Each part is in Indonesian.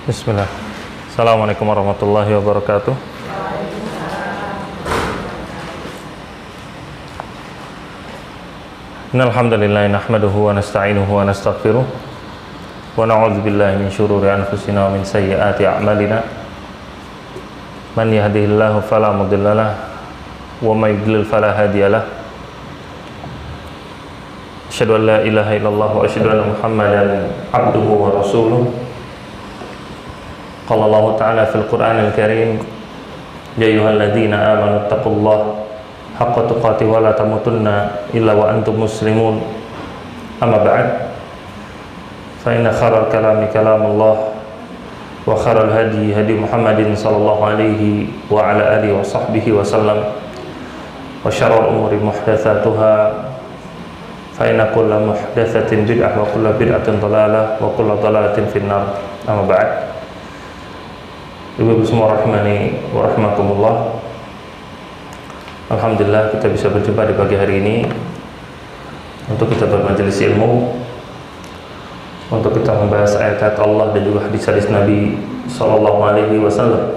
Bismillah. Assalamualaikum warahmatullahi wabarakatuh. Innal hamdalillah nahmaduhu wa nasta'inuhu wa nastaghfiruh wa na'udzu billahi min shururi anfusina wa min sayyiati a'malina. Man yahdihillahu fala mudhillalah wa may yudlil fala hadiyalah. Asyhadu an la ilaha illallah wa asyhadu anna Muhammadan abduhu wa rasuluh. Qala Allah Ta'ala fil Qur'anil Karim, ya ayyuhalladzina amanu taqullaha haqqa tuqatih wa la tamutunna illa wa antum muslimun. Amma ba'd, fa inna khairal kalami kalamullah wa khairal hadi hadi Muhammadin sallallahu alaihi wa ala alihi wa sahbihi wa sallam, wa syarrul umuri muhdatsatuha, fa inna kulla muhdatsatin bid'ah wa kulla bid'atin dhalalah wa kulla dhalalatin finnar. Amma ba'd. Ibu-ibu semua rahimani wa rahmakumullah. Alhamdulillah kita bisa berjumpa di pagi hari ini untuk kita bermajelis ilmu, untuk kita membahas ayat-ayat Allah dan juga hadis-hadis Nabi sallallahu alaihi wasallam.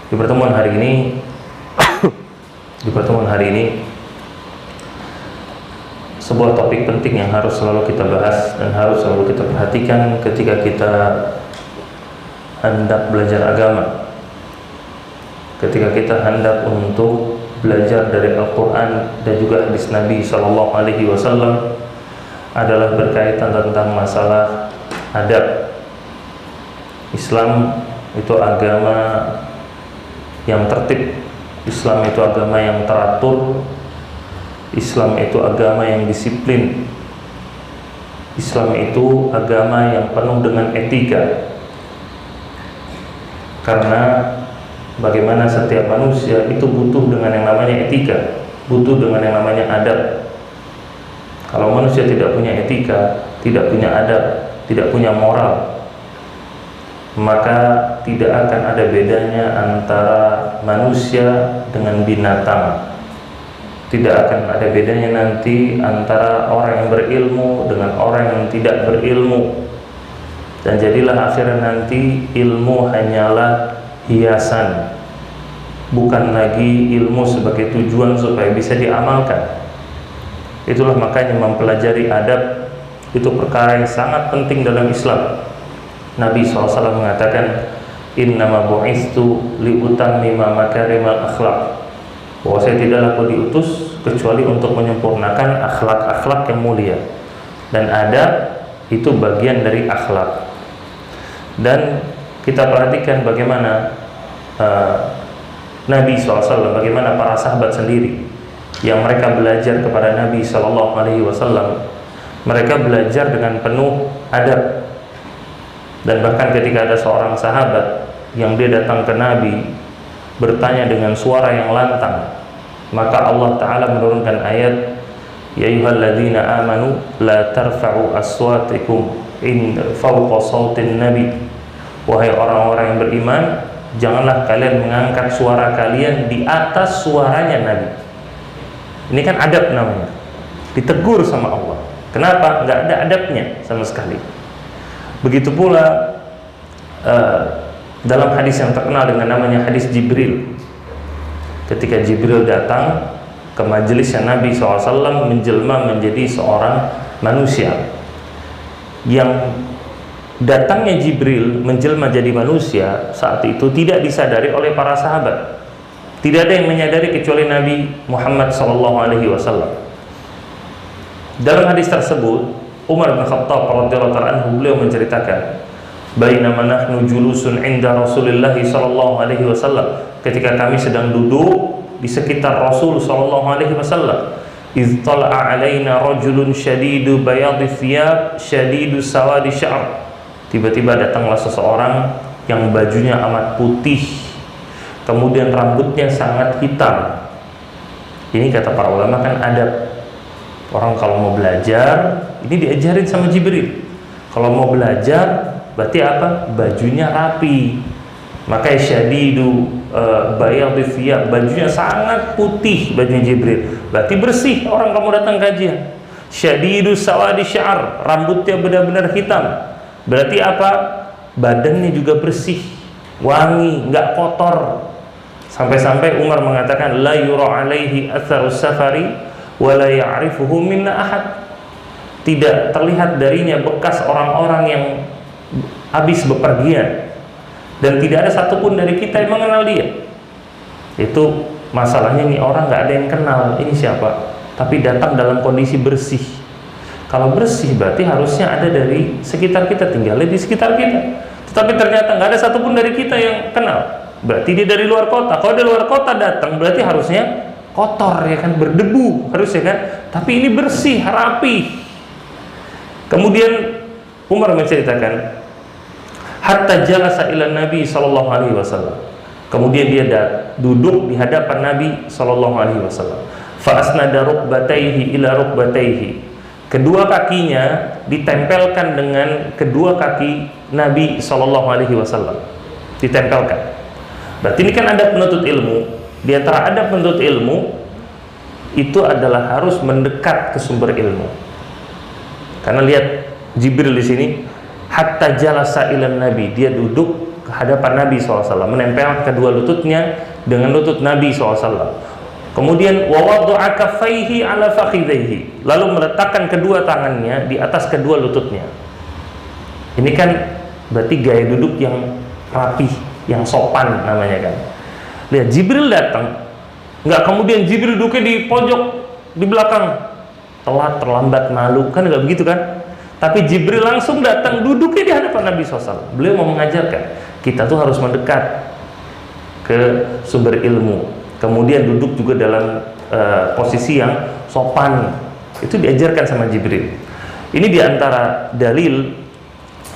Di pertemuan hari ini sebuah topik penting yang harus selalu kita bahas dan harus selalu kita perhatikan ketika kita hendak belajar agama, ketika kita hendak untuk belajar dari Al-Quran dan juga hadis Nabi Sallallahu Alaihi Wasallam, adalah berkaitan tentang masalah adab. Islam itu agama yang tertib, Islam itu agama yang teratur, Islam itu agama yang disiplin, Islam itu agama yang penuh dengan etika. Karena bagaimana setiap manusia itu butuh dengan yang namanya etika, butuh dengan yang namanya adab. Kalau manusia tidak punya etika, tidak punya adab, tidak punya moral, maka tidak akan ada bedanya antara manusia dengan binatang. Tidak akan ada bedanya nanti antara orang yang berilmu dengan orang yang tidak berilmu. Dan jadilah akhirnya nanti ilmu hanyalah hiasan, bukan lagi ilmu sebagai tujuan supaya bisa diamalkan. Itulah makanya mempelajari adab itu perkara yang sangat penting dalam Islam. Nabi SAW mengatakan, innama bu'istu liutammima makarimal akhlak, bahwa saya tidaklah aku diutus kecuali untuk menyempurnakan akhlak-akhlak yang mulia, dan adab itu bagian dari akhlak. Dan kita perhatikan bagaimana Nabi SAW, bagaimana para sahabat sendiri yang mereka belajar kepada Nabi SAW, mereka belajar dengan penuh adab. Dan bahkan ketika ada seorang sahabat yang dia datang ke Nabi bertanya dengan suara yang lantang, maka Allah Ta'ala menurunkan ayat, ya ayyuhalladzina amanu la tarfa'u aswatikum in fawqa sautin nabi. Wahai orang-orang yang beriman, janganlah kalian mengangkat suara kalian di atas suaranya Nabi. Ini kan adab namanya, ditegur sama Allah. Kenapa? Nggak ada adabnya sama sekali. Begitu pula dalam hadis yang terkenal dengan namanya hadis Jibril. Ketika Jibril datang ke majelisnya Nabi SAW, menjelma menjadi seorang manusia. Yang datangnya Jibril menjelma jadi manusia saat itu tidak disadari oleh para sahabat. Tidak ada yang menyadari kecuali Nabi Muhammad SAW. Dalam hadis tersebut, Umar bin Khattab radhiyallahu anhu beliau menceritakan, bainama nahnu julusun inda Rasulillah sallallahu alaihi wasallam, ketika kami sedang duduk di sekitar Rasul sallallahu alaihi wasallam, iz tala'a alaina rajulun syadidu bayadhi thiyab syadidu sawadi sya'r. Tiba-tiba datanglah seseorang yang bajunya amat putih, kemudian rambutnya sangat hitam. Ini kata para ulama kan adab. Orang kalau mau belajar, ini diajarin sama Jibril. Kalau mau belajar, berarti apa? Bajunya rapi. Maka syadidu bayadhi thiyab, bajunya sangat putih, bajunya Jibril. Berarti bersih orang kamu datang kajian. Syadidu sawadi sya'r, rambutnya benar-benar hitam. Berarti apa? badannya juga bersih, wangi, nggak kotor. Sampai-sampai Umar mengatakan la yura alaihi atharus safari wa la ya'rifuhu minna ahad. Tidak terlihat darinya bekas orang-orang yang habis bepergian, dan tidak ada satupun dari kita yang mengenal dia. Itu masalahnya, nih orang nggak ada yang kenal ini siapa, tapi datang dalam kondisi bersih. Kalau bersih berarti harusnya ada dari sekitar kita, tinggalnya di sekitar kita. Tetapi ternyata nggak ada satupun dari kita yang kenal. Berarti dia dari luar kota. Kalau dari luar kota datang, berarti harusnya kotor, ya kan, berdebu harusnya kan. Tapi ini bersih, rapi. Kemudian Umar menceritakan, hatta jalasa ila Nabi sallallahu alaihi wasallam. Kemudian dia duduk di hadapan Nabi sallallahu alaihi wasallam. Fa asnada rukbatayhi ila rukbatayhi. Kedua kakinya ditempelkan dengan kedua kaki Nabi sallallahu alaihi wasallam. Ditempelkan. Berarti ini kan adab penuntut ilmu. Di antara adab penuntut ilmu itu adalah harus mendekat ke sumber ilmu. Karena lihat Jibril di sini, hatta jalasa ilan Nabi, dia duduk ke hadapan Nabi SAW, menempel kedua lututnya dengan lutut Nabi SAW. Kemudian wawaddu'a kaffaihi ala fakhidaihi, lalu meletakkan kedua tangannya di atas kedua lututnya. Ini kan berarti gaya duduk yang rapi, yang sopan namanya kan. Lihat Jibril datang, nggak kemudian Jibril duduknya di pojok di belakang, telat, terlambat, malu, kan nggak begitu kan? Tapi Jibril langsung datang, duduknya di hadapan Nabi SAW. Beliau mau mengajarkan kita tuh harus mendekat ke sumber ilmu, kemudian duduk juga dalam posisi yang sopan. Itu diajarkan sama Jibril. Ini diantara dalil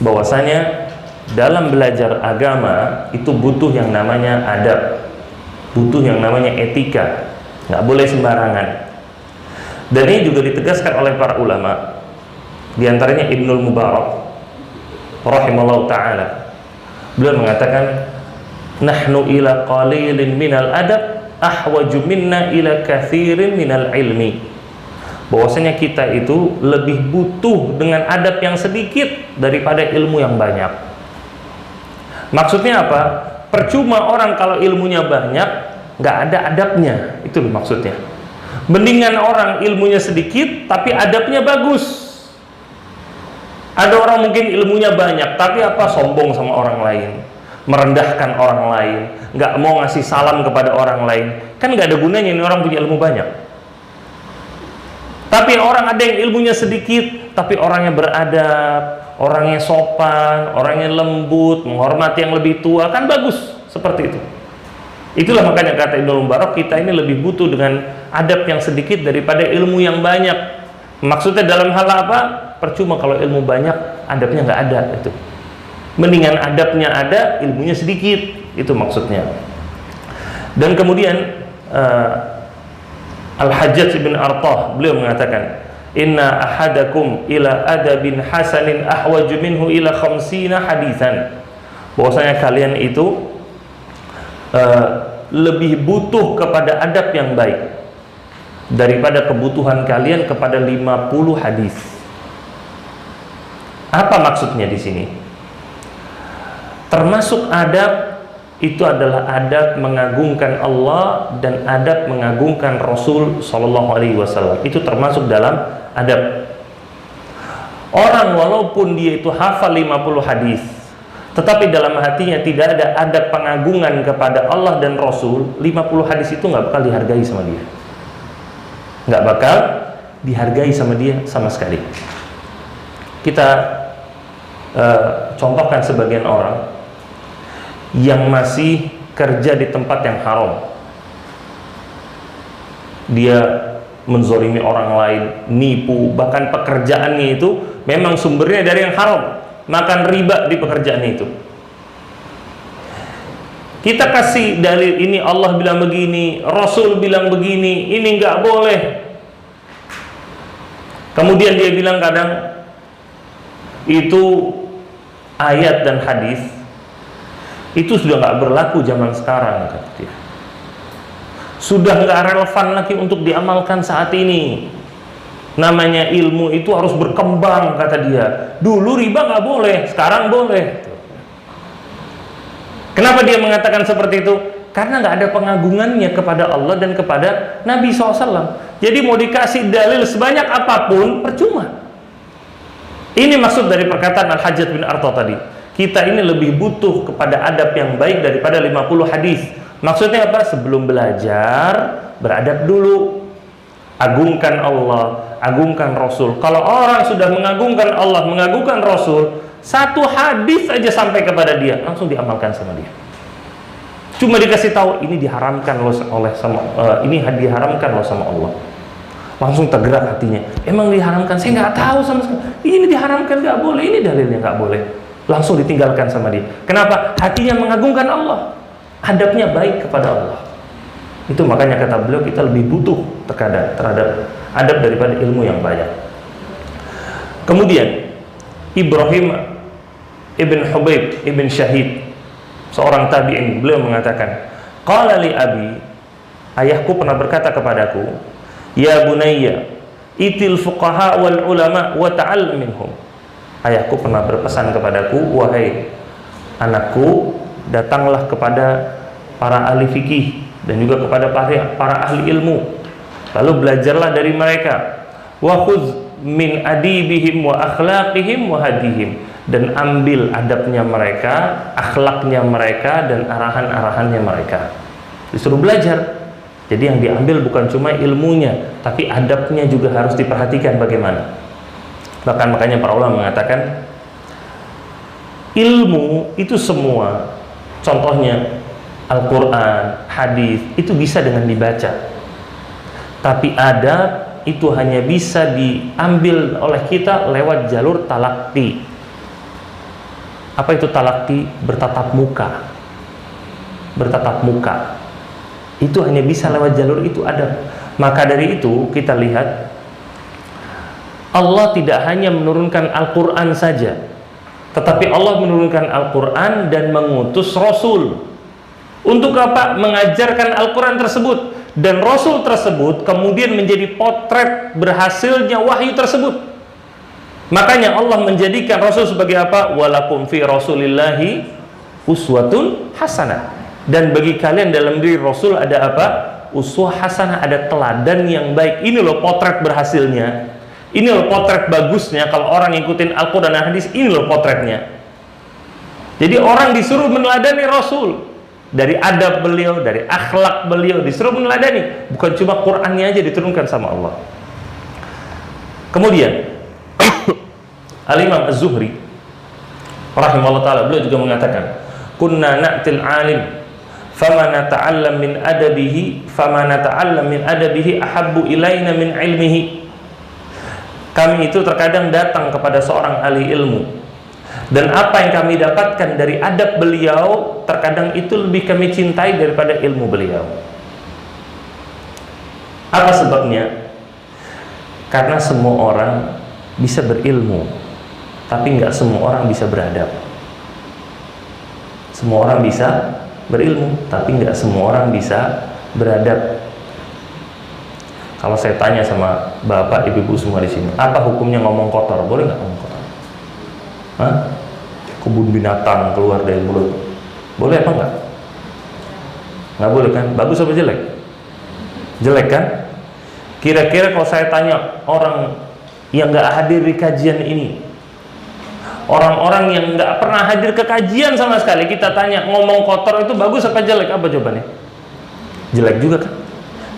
bahwasanya dalam belajar agama itu butuh yang namanya adab, butuh yang namanya etika, nggak boleh sembarangan. Dan ini juga ditegaskan oleh para ulama, di antaranya Ibnul Mubarak rahimahullah ta'ala. Beliau mengatakan, nahnu ila qalilin minal adab ahwaju minna ila kathirin minal ilmi. Bahwasanya kita itu lebih butuh dengan adab yang sedikit daripada ilmu yang banyak. Maksudnya apa? Percuma orang kalau ilmunya banyak nggak ada adabnya, itu loh maksudnya. Mendingan orang ilmunya sedikit tapi adabnya bagus. Ada orang mungkin ilmunya banyak tapi apa, sombong sama orang lain, merendahkan orang lain, nggak mau ngasih salam kepada orang lain. Kan nggak ada gunanya ini orang punya ilmu banyak. Tapi orang ada yang ilmunya sedikit tapi orangnya beradab, orangnya sopan, orangnya lembut, menghormati yang lebih tua, kan bagus seperti itu. Itulah makanya kata Ibnu Mubarak, kita ini lebih butuh dengan adab yang sedikit daripada ilmu yang banyak. Maksudnya dalam hal apa? Percuma kalau ilmu banyak, adabnya nggak ada. Itu mendingan adabnya ada, ilmunya sedikit. Itu maksudnya. Dan kemudian Al-Hajjaj bin Artah, beliau mengatakan, inna ahadakum ila adabin hasanin ahwaju minhu ila khamsina hadithan. Bahwasanya kalian itu lebih butuh kepada adab yang baik daripada kebutuhan kalian kepada 50 hadis. Apa maksudnya di sini? Termasuk adab itu adalah adab mengagungkan Allah dan adab mengagungkan Rasul Shallallahu Alaihi Wasallam. Itu termasuk dalam adab. Orang walaupun dia itu hafal 50 hadis, tetapi dalam hatinya tidak ada adab pengagungan kepada Allah dan Rasul, 50 hadis itu nggak bakal dihargai sama dia. Nggak bakal dihargai sama dia sama sekali. Kita contohkan sebagian orang yang masih kerja di tempat yang haram. Dia menzolimi orang lain, nipu, bahkan pekerjaannya itu memang sumbernya dari yang haram, makan riba di pekerjaannya itu. Kita kasih dalil, ini Allah bilang begini, Rasul bilang begini, ini nggak boleh. Kemudian dia bilang kadang itu ayat dan hadis itu sudah nggak berlaku zaman sekarang, kata dia. Sudah nggak relevan lagi untuk diamalkan saat ini. Namanya ilmu itu harus berkembang, kata dia. Dulu riba nggak boleh, sekarang boleh. Kenapa dia mengatakan seperti itu? Karena nggak ada pengagungannya kepada Allah dan kepada Nabi SAW. Jadi mau dikasih dalil sebanyak apapun percuma. Ini maksud dari perkataan Al-Hajjaj bin Arta tadi. Kita ini lebih butuh kepada adab yang baik daripada 50 hadis. Maksudnya apa? Sebelum belajar, beradab dulu. Agungkan Allah, agungkan Rasul. Kalau orang sudah mengagungkan Allah, mengagungkan Rasul, satu hadis aja sampai kepada dia, langsung diamalkan sama dia. Cuma dikasih tahu ini diharamkan loh ini diharamkan loh sama Allah. Langsung tergerak hatinya. Emang diharamkan? Saya nggak tahu sama sekali. Ini diharamkan nggak boleh, ini dalilnya nggak boleh. Langsung ditinggalkan sama dia. Kenapa? Hatinya mengagungkan Allah. Adabnya baik kepada Allah. Itu makanya kata beliau kita lebih butuh terkadang terhadap adab daripada ilmu yang banyak. Kemudian Ibrahim ibn Hubayb ibn Syahid, seorang tabi'in, beliau mengatakan, qala li abi, ayahku pernah berkata kepadaku, ya bunayya itil fuqaha wal ulama wa ta'al minhum. Ayahku pernah berpesan kepadaku, wahai anakku, datanglah kepada para ahli fikih dan juga kepada para ahli ilmu, lalu belajarlah dari mereka, wa khudz min adibihim wa akhlaqihim wa hadihim, dan ambil adabnya mereka, akhlaknya mereka, dan arahan-arahannya mereka. Disuruh belajar. Jadi yang diambil bukan cuma ilmunya, tapi adabnya juga harus diperhatikan bagaimana. Bahkan makanya para ulama mengatakan ilmu itu semua, contohnya Al-Quran, hadis, itu bisa dengan dibaca. Tapi adab itu hanya bisa diambil oleh kita lewat jalur talaqi. Apa itu talaqi? Bertatap muka. Bertatap muka. Itu hanya bisa lewat jalur itu adab. Maka dari itu kita lihat Allah tidak hanya menurunkan Al-Quran saja, tetapi Allah menurunkan Al-Quran dan mengutus Rasul. Untuk apa? Mengajarkan Al-Quran tersebut. Dan Rasul tersebut kemudian menjadi potret berhasilnya wahyu tersebut. Makanya Allah menjadikan Rasul sebagai apa? Walakum fi rasulillahi uswatun hasanah. Dan bagi kalian dalam diri Rasul ada apa? Uswah hasanah, ada teladan yang baik. Ini loh potret berhasilnya. Ini loh potret bagusnya. Kalau orang ngikutin Al-Quran dan hadis, ini loh potretnya. Jadi orang disuruh meneladani Rasul. Dari adab beliau, dari akhlak beliau, disuruh meneladani. Bukan cuma Qur'annya aja diturunkan sama Allah. Kemudian Al-Imam Az-Zuhri rahimahullah ta'ala, beliau juga mengatakan, kunna na'til alim fama nata'allam min adabihi fama nata'allam min adabihi ahabbu ilaina min ilmihi. Kami itu terkadang datang kepada seorang ahli ilmu, dan apa yang kami dapatkan dari adab beliau terkadang itu lebih kami cintai daripada ilmu beliau. Apa sebabnya? Karena semua orang bisa berilmu, tapi nggak semua orang bisa beradab. Semua orang bisa berilmu, tapi nggak semua orang bisa beradab. Kalau saya tanya sama bapak, ibu-ibu semua di sini, apa hukumnya ngomong kotor? Boleh nggak ngomong kotor? Hah? Kebun binatang keluar dari mulut, boleh apa enggak? Nggak boleh kan? Bagus apa jelek? Jelek kan? Kira-kira kalau saya tanya orang yang nggak hadir di kajian ini, orang-orang yang nggak pernah hadir ke kajian sama sekali, kita tanya ngomong kotor itu bagus apa jelek? Apa jawabannya? Jelek juga kan?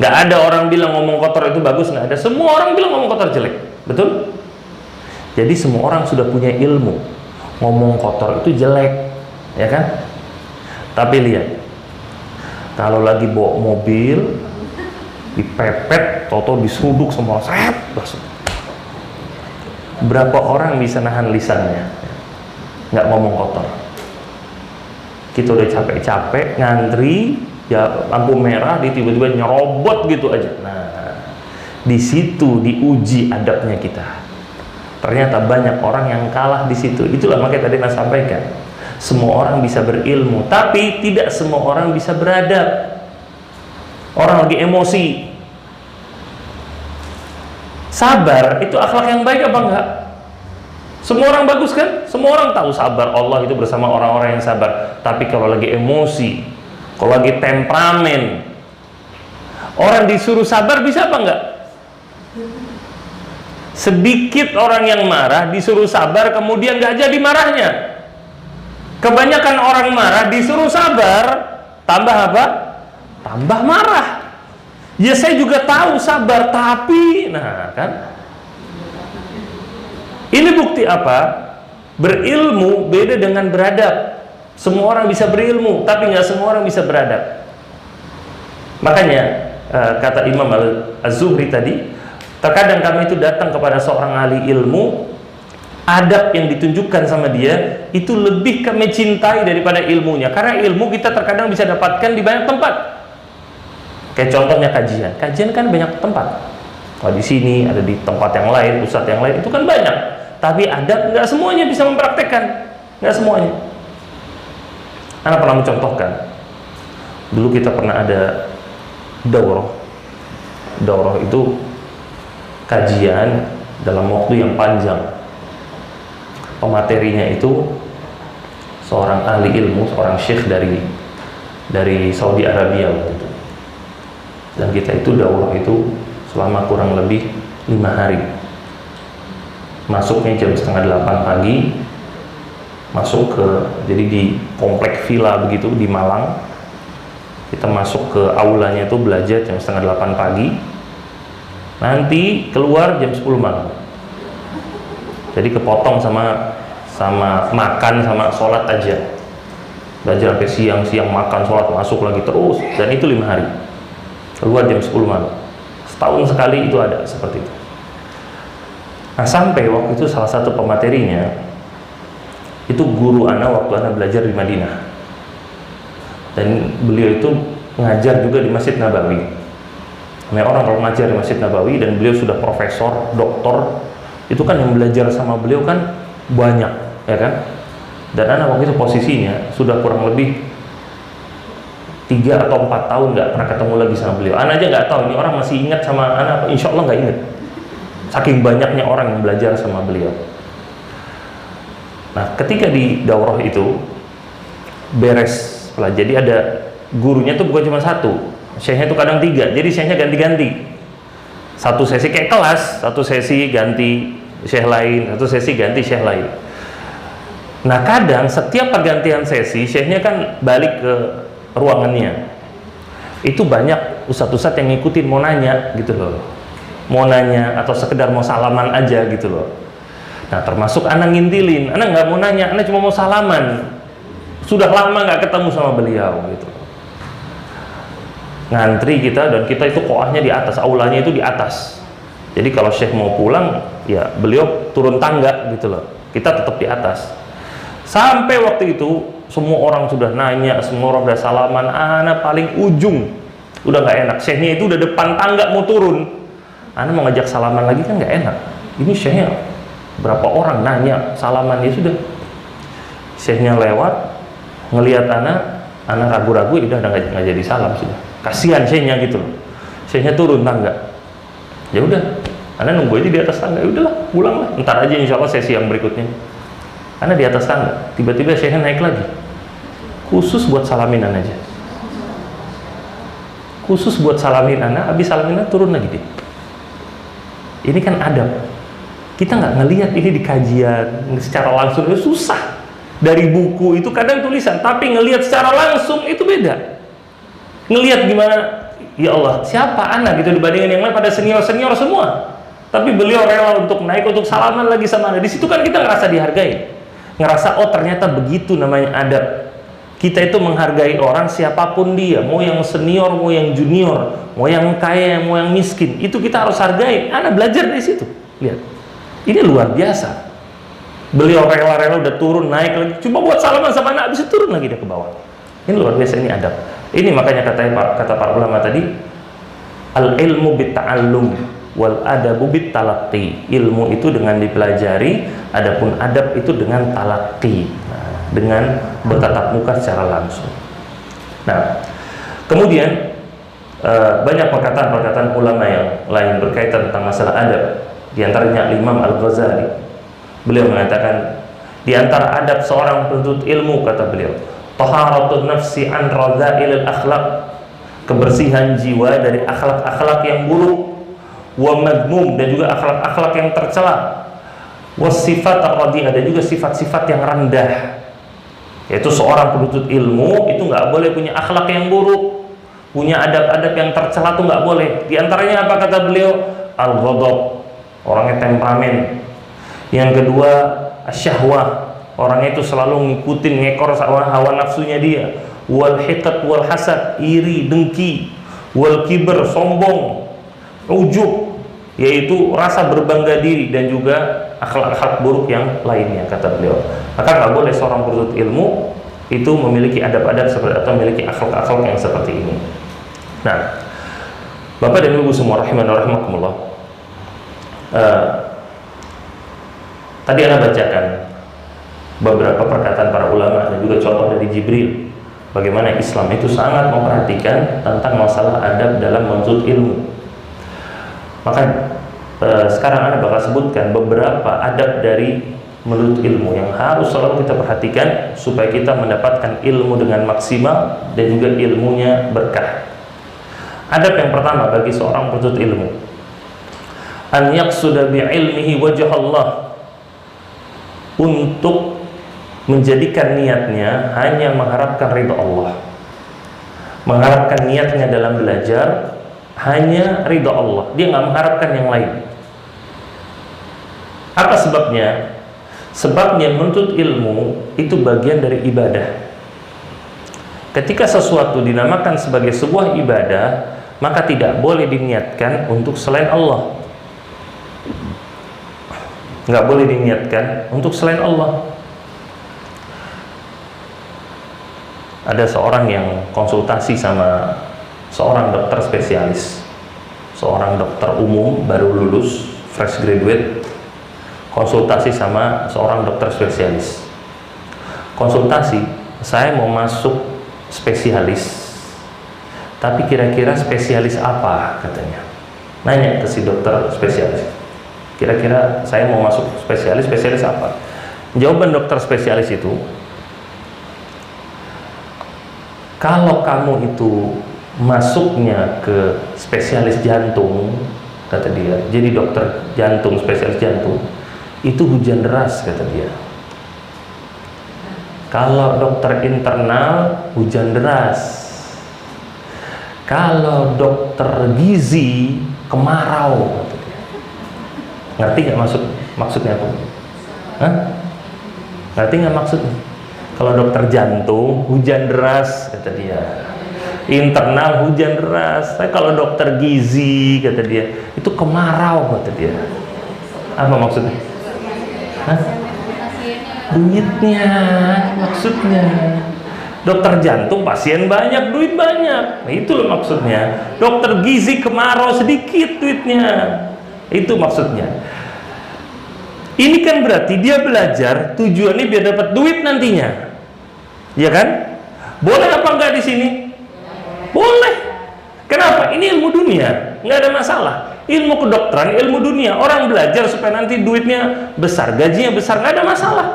Nggak ada orang bilang ngomong kotor itu bagus, nggak ada. Semua orang bilang ngomong kotor jelek, betul? Jadi semua orang sudah punya ilmu ngomong kotor itu jelek, ya kan? Tapi lihat, kalau lagi bawa mobil dipepet, toto diseruduk semua, berapa orang bisa nahan lisannya nggak ngomong kotor? Kita udah capek-capek ngantri, ya lampu merah, tiba-tiba nyerobot gitu aja. Nah, di situ diuji adabnya kita. Ternyata banyak orang yang kalah di situ. Itulah makanya tadi saya sampaikan, semua orang bisa berilmu, tapi tidak semua orang bisa beradab. Orang lagi emosi, sabar itu akhlak yang baik apa enggak? Semua orang bagus kan? Semua orang tahu sabar, Allah itu bersama orang-orang yang sabar. Tapi kalau lagi emosi, kalau lagi temperamen, orang disuruh sabar bisa apa enggak? Sedikit orang yang marah disuruh sabar, kemudian nggak jadi marahnya. Kebanyakan orang marah disuruh sabar, tambah apa? Tambah marah. Ya saya juga tahu sabar, tapi nah kan, ini bukti apa? Berilmu beda dengan beradab. Semua orang bisa berilmu, tapi nggak semua orang bisa beradab. Makanya kata Imam Az-Zuhri tadi, terkadang kami itu datang kepada seorang ahli ilmu, adab yang ditunjukkan sama dia itu lebih kami cintai daripada ilmunya. Karena ilmu kita terkadang bisa dapatkan di banyak tempat. Kayak contohnya kajian. Kajian kan banyak tempat. Kalau di sini, ada di tempat yang lain, ustadz yang lain, itu kan banyak. Tapi adab nggak semuanya bisa mempraktekkan, nggak semuanya. Anda pernah mencontohkan, dulu kita pernah ada daurah. Daurah itu kajian dalam waktu yang panjang. Pematerinya itu seorang ahli ilmu, seorang syekh dari Saudi Arabia waktu itu. Dan kita itu daurah itu selama kurang lebih 5 hari. Masuknya jam 7:30 pagi, masuk ke, jadi di komplek villa begitu di Malang. Kita masuk ke aulanya itu belajar jam 7:30 pagi, nanti keluar jam 10 malam. Jadi kepotong sama makan sama sholat aja. Belajar sampai siang makan, sholat, masuk lagi terus, dan itu 5 hari. Keluar jam 10 malam. Setahun sekali itu ada seperti itu. Nah, sampai waktu itu salah satu pematerinya itu guru ana waktu ana belajar di Madinah. Dan beliau itu ngajar juga di Masjid Nabawi. Nah, orang kalau ngajar di Masjid Nabawi dan beliau sudah profesor, doktor, itu kan yang belajar sama beliau kan banyak, ya kan? Dan ana waktu itu posisinya sudah kurang lebih 3 atau 4 tahun nggak pernah ketemu lagi sama beliau. Ana aja nggak tahu ini orang masih ingat sama ana, insya Allah nggak ingat. Saking banyaknya orang yang belajar sama beliau. Nah, ketika di daurah itu beres setelah, jadi ada gurunya tuh bukan cuma satu, syekhnya tuh kadang 3, jadi syekhnya ganti-ganti. Satu sesi kayak kelas, satu sesi ganti syekh lain, satu sesi ganti syekh lain. Nah, kadang setiap pergantian sesi syekhnya kan balik ke ruangannya. Itu banyak ustadz-ustadz yang ngikutin, mau nanya gitu loh, mau nanya atau sekedar mau salaman aja gitu loh. Nah, termasuk anak ngintilin, anak nggak mau nanya, anak cuma mau salaman. Sudah lama nggak ketemu sama beliau gitu. Ngantri kita, dan kita itu koahnya di atas, aulanya itu di atas. Jadi kalau syekh mau pulang, ya beliau turun tangga gitu loh. Kita tetap di atas. Sampai waktu itu semua orang sudah nanya, semua orang udah salaman, anak paling ujung. Udah nggak enak. Syekhnya itu udah depan tangga mau turun. Anak mau ngajak salaman lagi kan nggak enak. Ini syekhnya berapa orang nanya salaman, ya sudah. Syekhnya lewat, ngelihat anak ragu-ragu, udah nggak jadi salam sudah. Kasihan syekhnya gitu loh. Syekhnya turun tangga. Ya udah, anak nunggu aja di atas tangga. Ya udahlah, pulang lah. Ntar aja insya Allah sesi yang berikutnya. Anak di atas tangga, tiba-tiba syekhnya naik lagi. Khusus buat salamin anak aja. Khusus buat salamin anak, habis salamin anak turun lagi dia. Ini kan adab. Kita nggak ngelihat ini di kajian secara langsung, itu susah. Dari buku itu kadang tulisan, tapi ngelihat secara langsung itu beda. Ngelihat gimana, ya Allah, siapa anak gitu dibandingin yang lain, pada senior-senior semua. Tapi beliau rela untuk naik, untuk salaman lagi sama anak. Di situ kan kita ngerasa dihargai. Ngerasa, oh ternyata begitu namanya adab. Kita itu menghargai orang siapapun dia, mau yang senior, mau yang junior, mau yang kaya, mau yang miskin, itu kita harus hargai. Anak belajar dari situ. Lihat, ini luar biasa. Beliau rela-rela udah turun, naik lagi, cuma buat salaman sama anak, bisa turun lagi dia ke bawah. Ini luar biasa, ini adab. Ini makanya kata para ulama tadi, al ilmu bit ta'allum wal adabu bit talaqqi. Ilmu itu dengan dipelajari, adapun adab itu dengan talaqqi, dengan bertatap muka secara langsung. Nah, kemudian banyak perkataan ulama yang lain berkaitan tentang masalah adab. Di antaranya Imam Al-Ghazali Beliau mengatakan, di antara adab seorang penuntut ilmu, kata beliau, taharatun nafsi an radha'ilil akhlaq, kebersihan jiwa dari akhlak-akhlak yang buruk, wa madmum, dan juga akhlak-akhlak yang tercela, wasifat ar-radhi'ah, dan juga sifat-sifat yang rendah. Yaitu seorang penuntut ilmu itu nggak boleh punya akhlak yang buruk, punya adab-adab yang tercela, tuh nggak boleh. Di antaranya apa, kata beliau? Al-ghadab, orangnya temperamen. Yang kedua, asyahwah, orangnya itu selalu ngikutin, ngekor hawa nafsunya dia. Wal hiqad wal hasad, iri, dengki. Wal kibr, sombong. Ujub, yaitu rasa berbangga diri, dan juga akhlak-akhlak buruk yang lainnya, kata beliau. Maka nggak boleh seorang penuntut ilmu itu memiliki adab-adab seperti, atau memiliki akhlak-akhlak yang seperti ini. Nah, Bapak dan Ibu semua rahimani wa rahimakumullah, tadi Anda bacakan beberapa perkataan para ulama dan juga contoh dari Jibril, bagaimana Islam itu sangat memperhatikan tentang masalah adab dalam menuntut ilmu. Maka sekarang Anda bakal sebutkan beberapa adab dari menuntut ilmu yang harus selalu kita perhatikan supaya kita mendapatkan ilmu dengan maksimal dan juga ilmunya berkah. Adab yang pertama bagi seorang penuntut ilmu, an yaqsuda bi ilmihi wajh Allah, untuk menjadikan niatnya hanya mengharapkan ridha Allah, mengharapkan niatnya dalam belajar hanya ridha Allah, dia nggak mengharapkan yang lain. Apa sebabnya? Sebabnya menuntut ilmu itu bagian dari ibadah. Ketika sesuatu dinamakan sebagai sebuah ibadah, maka tidak boleh diniatkan untuk selain Allah. Nggak boleh diniatkan untuk selain Allah. Ada seorang yang konsultasi sama seorang dokter spesialis, seorang dokter umum baru lulus, fresh graduate, konsultasi sama seorang dokter spesialis. Konsultasi, saya mau masuk spesialis, tapi kira-kira spesialis apa, katanya. Nanya ke si dokter spesialis, kira-kira saya mau masuk spesialis apa? Jawaban dokter spesialis itu, kalau kamu itu masuknya ke spesialis jantung, kata dia, jadi dokter jantung, spesialis jantung, itu hujan deras, kata dia. Kalau dokter internal, hujan deras. Kalau dokter gizi, kemarau, kata dia. Ngerti nggak maksudnya apa? Hah? Ngerti nggak maksudnya? Kalau dokter jantung, hujan deras, kata dia. Internal hujan deras. Tapi kalau dokter gizi, kata dia, itu kemarau, kata dia. Apa maksudnya? Hah? Duitnya maksudnya. Dokter jantung pasien banyak, duit banyak. Nah, itu loh maksudnya. Dokter gizi kemarau, sedikit duitnya. Itu maksudnya. Ini kan berarti dia belajar tujuannya biar dapat duit nantinya. Ya kan? Boleh apa enggak di sini? Boleh. Kenapa? Ini ilmu dunia, nggak ada masalah. Ilmu kedokteran, ilmu dunia. Orang belajar supaya nanti duitnya besar, gajinya besar, nggak ada masalah.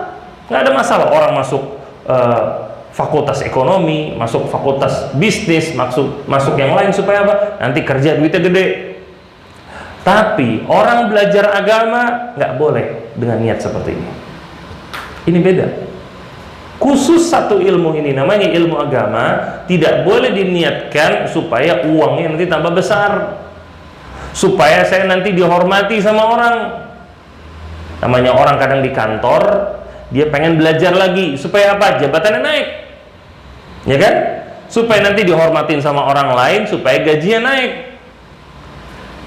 Nggak ada masalah. Orang masuk fakultas ekonomi, masuk fakultas bisnis, masuk yang lain supaya apa? Nanti kerja duitnya gede. Tapi orang belajar agama nggak boleh dengan niat seperti ini. Ini beda. Khusus satu ilmu ini, namanya ilmu agama, tidak boleh diniatkan supaya uangnya nanti tambah besar, supaya saya nanti dihormati sama orang. Namanya orang kadang di kantor, dia pengen belajar lagi supaya apa? Jabatannya naik, ya kan? Supaya nanti dihormatin sama orang lain, supaya gajinya naik.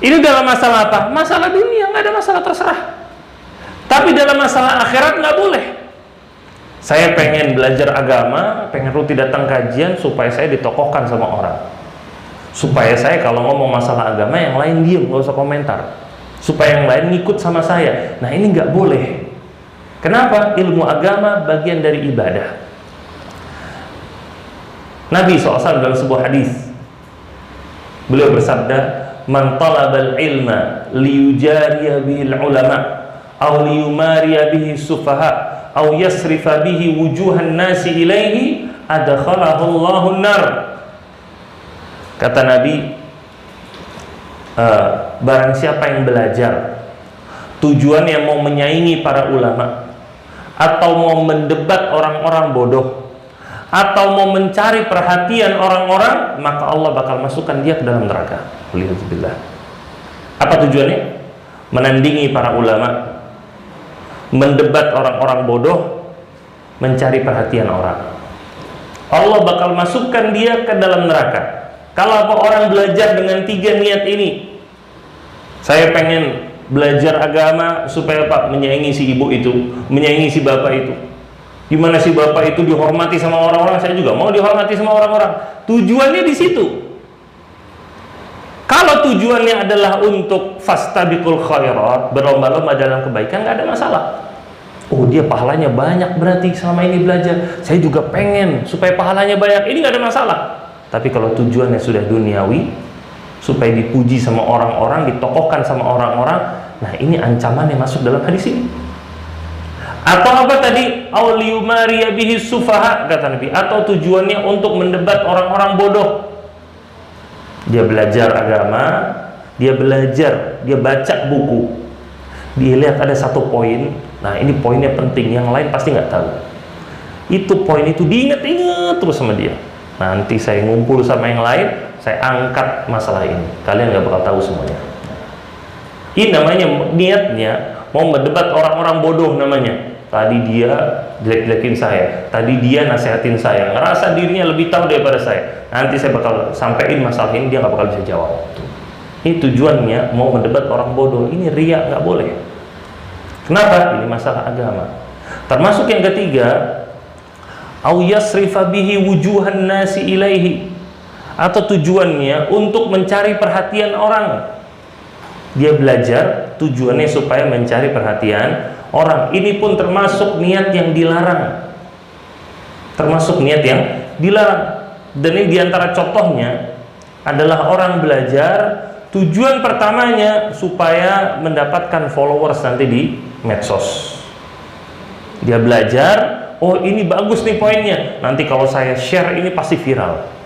Ini dalam masalah apa? Masalah dunia, nggak ada masalah, terserah. Tapi dalam masalah akhirat nggak boleh. Saya pengen belajar agama, pengen rutin datang kajian supaya saya ditokohkan sama orang, supaya saya kalau ngomong masalah agama yang lain diem, nggak usah komentar, supaya yang lain ngikut sama saya. Nah, ini nggak boleh. Kenapa? Ilmu agama bagian dari ibadah. Nabi SAW dalam sebuah hadis, beliau bersabda, man talabal ilma liyujariya bihil ulama, aw liyumariya bihi sufaha aw yasrifa bihi wujuhan nasi ilaihi adkhalahu Allahun nar. Kata Nabi, barang siapa yang belajar tujuannya mau menyaingi para ulama, atau mau mendebat orang-orang bodoh, atau mau mencari perhatian orang-orang, maka Allah bakal masukkan dia ke dalam neraka. Alhamdulillah. Apa tujuannya? Menandingi para ulama, mendebat orang-orang bodoh, mencari perhatian orang. Allah bakal masukkan dia ke dalam neraka. Kalau orang belajar dengan 3 niat ini, saya pengen belajar agama supaya Pak menyaingi si ibu itu, menyaingi si bapak itu. Gimana si bapak itu dihormati sama orang-orang, saya juga mau dihormati sama orang-orang. Tujuannya di situ. Kalau tujuannya adalah untuk fastabiqul khairat, berlomba-lomba dalam kebaikan, nggak ada masalah. Oh, dia pahalanya banyak berarti selama ini belajar, saya juga pengen supaya pahalanya banyak, ini nggak ada masalah. Tapi kalau tujuannya sudah duniawi, supaya dipuji sama orang-orang, ditokohkan sama orang-orang, nah ini ancaman yang masuk dalam hadis ini. Atau apa tadi? Auliyumariya bihi sufaha, kata Nabi, atau tujuannya untuk mendebat orang-orang bodoh. Dia belajar agama, dia belajar, dia baca buku, dia lihat ada satu poin, nah ini poinnya penting, yang lain pasti nggak tahu. Itu poin itu diingat-ingat terus sama dia. Nanti saya ngumpul sama yang lain, saya angkat masalah ini, kalian nggak bakal tahu semuanya. Ini namanya niatnya mau mendebat orang-orang bodoh namanya. Tadi dia jelek-jelekin saya, tadi dia nasihatin saya, ngerasa dirinya lebih tahu daripada saya. Nanti saya bakal sampein masalah ini, dia nggak bakal bisa jawab. Ini tujuannya mau mendebat orang bodoh. Ini riya, nggak boleh. Kenapa? Ini masalah agama. Termasuk yang ketiga, au yasrifa bihi wujuhan nasi ilaihi, atau tujuannya untuk mencari perhatian orang. Dia belajar tujuannya supaya mencari perhatian orang. Ini pun termasuk niat yang dilarang. Termasuk niat yang dilarang. Dan ini diantara contohnya adalah orang belajar tujuan pertamanya supaya mendapatkan followers nanti di medsos. Dia belajar, oh ini bagus nih poinnya, nanti kalau saya share ini pasti viral.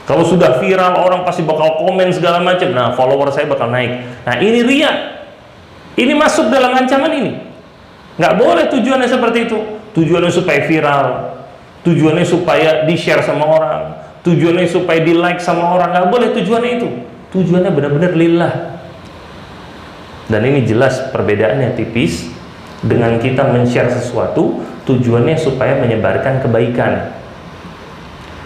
Kalau sudah viral, orang pasti bakal komen segala macam. Nah, follower saya bakal naik. Nah, ini riya. Ini masuk dalam ancaman ini. Nggak boleh tujuannya seperti itu. Tujuannya supaya viral, tujuannya supaya di-share sama orang, tujuannya supaya di-like sama orang. Nggak boleh tujuannya itu. Tujuannya benar-benar lillah. Dan ini jelas perbedaannya tipis dengan kita men-share sesuatu, tujuannya supaya menyebarkan kebaikan.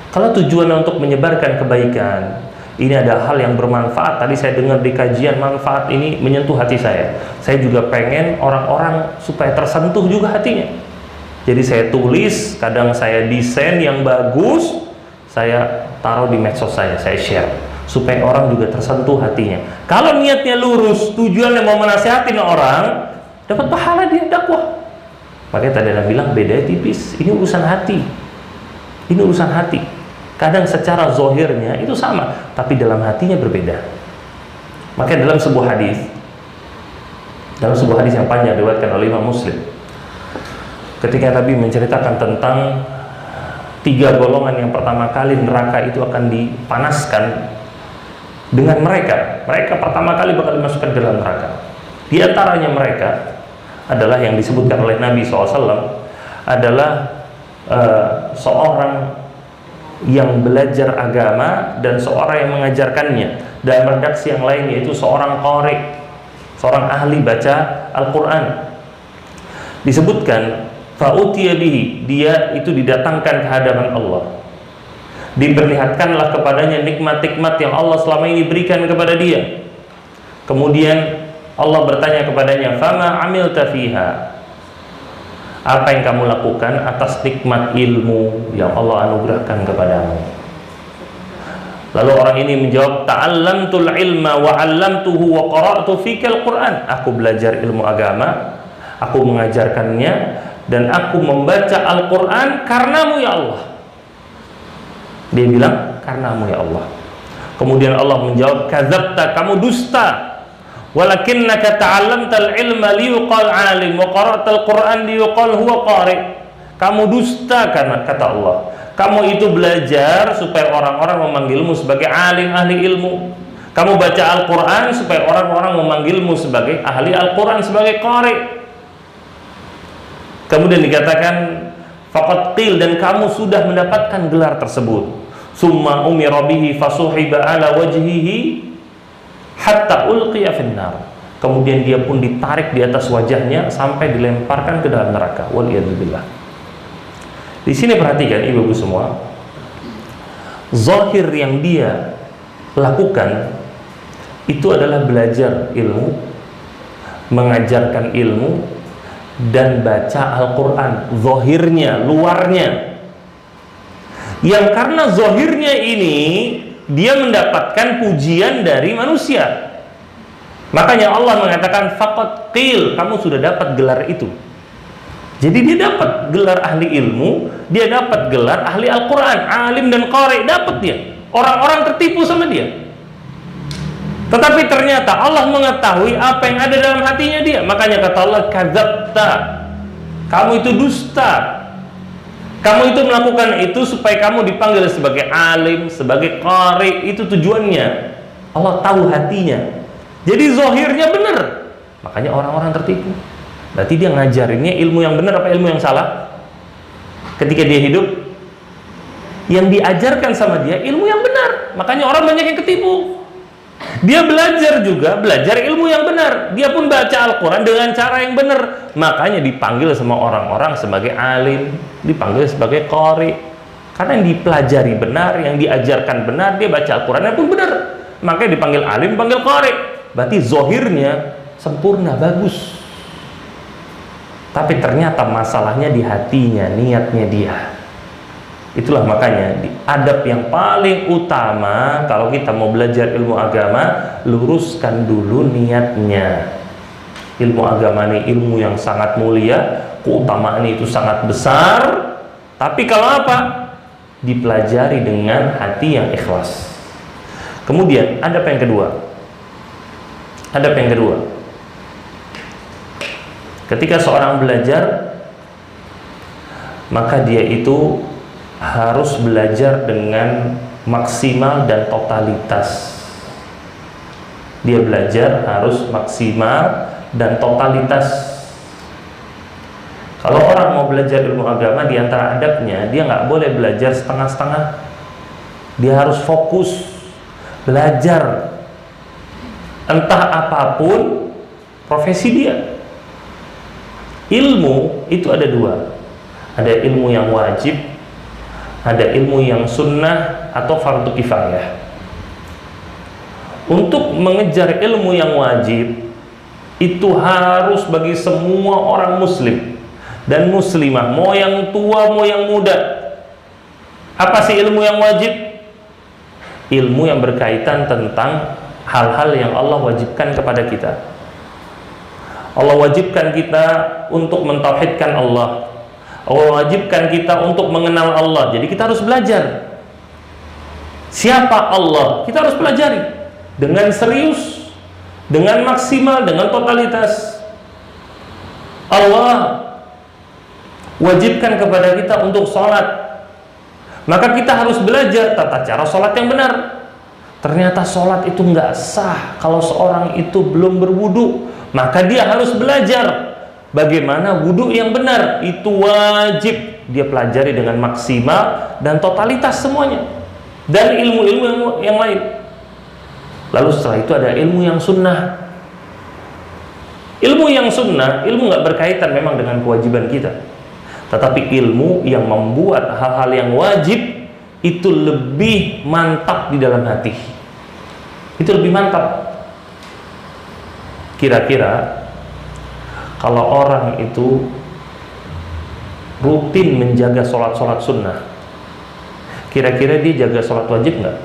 Kalau tujuannya untuk menyebarkan kebaikan, ini ada hal yang bermanfaat. Tadi saya dengar di kajian, manfaat ini menyentuh hati saya. Saya juga pengen orang-orang supaya tersentuh juga hatinya. Jadi saya tulis, kadang saya desain yang bagus, saya taruh di medsos saya share, supaya orang juga tersentuh hatinya. Kalau niatnya lurus, tujuannya mau menasihatin orang, dapat pahala dia dakwah. Makanya tadi Anda bilang bedanya tipis. Ini urusan hati. Ini urusan hati. Kadang secara zohirnya itu sama, tapi dalam hatinya berbeda. Makanya dalam sebuah hadis yang panjang diriwayatkan oleh Imam Muslim, ketika Nabi menceritakan tentang 3 golongan yang pertama kali neraka itu akan dipanaskan dengan mereka pertama kali bakal dimasukkan ke dalam neraka. Di antaranya mereka adalah yang disebutkan oleh Nabi SAW adalah seorang yang belajar agama dan seorang yang mengajarkannya. Dalam redaksi yang lain yaitu seorang qari, seorang ahli baca Al-Quran. Disebutkan fa'utiya bihi, dia itu didatangkan ke hadapan Allah, diperlihatkanlah kepadanya nikmat-nikmat yang Allah selama ini berikan kepada dia. Kemudian Allah bertanya kepadanya, fama amilta fiha, apa yang kamu lakukan atas nikmat ilmu yang Allah anugerahkan kepadamu? Lalu orang ini menjawab, ta'allamtul ilma wa 'allamtuhu wa qara'tu fikal Qur'an. Aku belajar ilmu agama, aku mengajarkannya, dan aku membaca Al-Quran karenamu ya Allah. Dia bilang, karenamu ya Allah. Kemudian Allah menjawab, kadzabta, kamu dusta. Walakinnaka ta'allamtal ilma liyuqal alim wa qara'tal Qur'an liyuqal huwa qari. Kamu dusta karena kata Allah. Kamu itu belajar supaya orang-orang memanggilmu sebagai alim ahli ilmu. Kamu baca Al-Qur'an supaya orang-orang memanggilmu sebagai ahli Al-Qur'an, sebagai qari. Kemudian dikatakan faqad qil, dan kamu sudah mendapatkan gelar tersebut. Summa umira bihi fasuhiba ala wajhihi hatta ulqiya finnar. Kemudian dia pun ditarik di atas wajahnya sampai dilemparkan ke dalam neraka. Waliyadzubillah. Di sini perhatikan ibu-ibu semua, zahir yang dia lakukan itu adalah belajar ilmu, mengajarkan ilmu, dan baca Al-Quran. Zahirnya, luarnya, yang karena zahirnya ini dia mendapatkan pujian dari manusia. Makanya Allah mengatakan faqad qil, kamu sudah dapat gelar itu. Jadi dia dapat gelar ahli ilmu, dia dapat gelar ahli Al-Quran, alim dan qari, dapat dia. Orang-orang tertipu sama dia. Tetapi ternyata Allah mengetahui apa yang ada dalam hatinya dia. Makanya kata Allah, kadzabta, kamu itu dusta. Kamu itu melakukan itu supaya kamu dipanggil sebagai alim, sebagai qari. Itu tujuannya. Allah tahu hatinya. Jadi zahirnya benar, makanya orang-orang tertipu. Berarti dia ngajarinnya ilmu yang benar apa ilmu yang salah? Ketika dia hidup, yang diajarkan sama dia ilmu yang benar, makanya orang banyak yang ketipu. Dia belajar juga, belajar ilmu yang benar. Dia pun baca Al-Quran dengan cara yang benar, makanya dipanggil sama orang-orang sebagai alim, dipanggil sebagai qari. Karena yang dipelajari benar, yang diajarkan benar, dia baca Al-Quran pun benar, makanya dipanggil alim, dipanggil qari. Berarti zahirnya sempurna, bagus. Tapi ternyata masalahnya di hatinya, niatnya dia. Itulah makanya adab yang paling utama kalau kita mau belajar ilmu agama, luruskan dulu niatnya. Ilmu agama ini ilmu yang sangat mulia, keutamaan itu sangat besar. Tapi kalau apa? Dipelajari dengan hati yang ikhlas. Kemudian adab yang kedua. Adab yang kedua, ketika seorang belajar, maka dia itu harus belajar dengan maksimal dan totalitas. Dia belajar harus maksimal dan totalitas. Kalau orang mau belajar ilmu agama, di antara adabnya, dia nggak boleh belajar setengah-setengah. Dia harus fokus belajar, entah apapun profesi dia. Ilmu itu ada dua, ada ilmu yang wajib, ada ilmu yang sunnah atau fardu kifayah. Untuk mengejar ilmu yang wajib itu harus bagi semua orang muslim dan muslimah, mau yang tua mau yang muda. Apa sih ilmu yang wajib? Ilmu yang berkaitan tentang hal-hal yang Allah wajibkan kepada kita. Allah wajibkan kita untuk mentauhidkan Allah. Allah wajibkan kita untuk mengenal Allah. Jadi kita harus belajar. Siapa Allah? Kita harus pelajari dengan serius, dengan maksimal, dengan totalitas. Allah wajibkan kepada kita untuk sholat, maka kita harus belajar tata cara sholat yang benar. Ternyata sholat itu nggak sah kalau seorang itu belum berwudu, maka dia harus belajar bagaimana wudu yang benar. Itu wajib dia pelajari dengan maksimal dan totalitas semuanya, dan ilmu-ilmu yang lain. Lalu setelah itu ada ilmu yang sunnah. Ilmu yang sunnah, ilmu nggak berkaitan memang dengan kewajiban kita, tetapi ilmu yang membuat hal-hal yang wajib itu lebih mantap di dalam hati. Itu lebih mantap. Kira-kira kalau orang itu rutin menjaga sholat-sholat sunnah, kira-kira dia jaga sholat wajib nggak?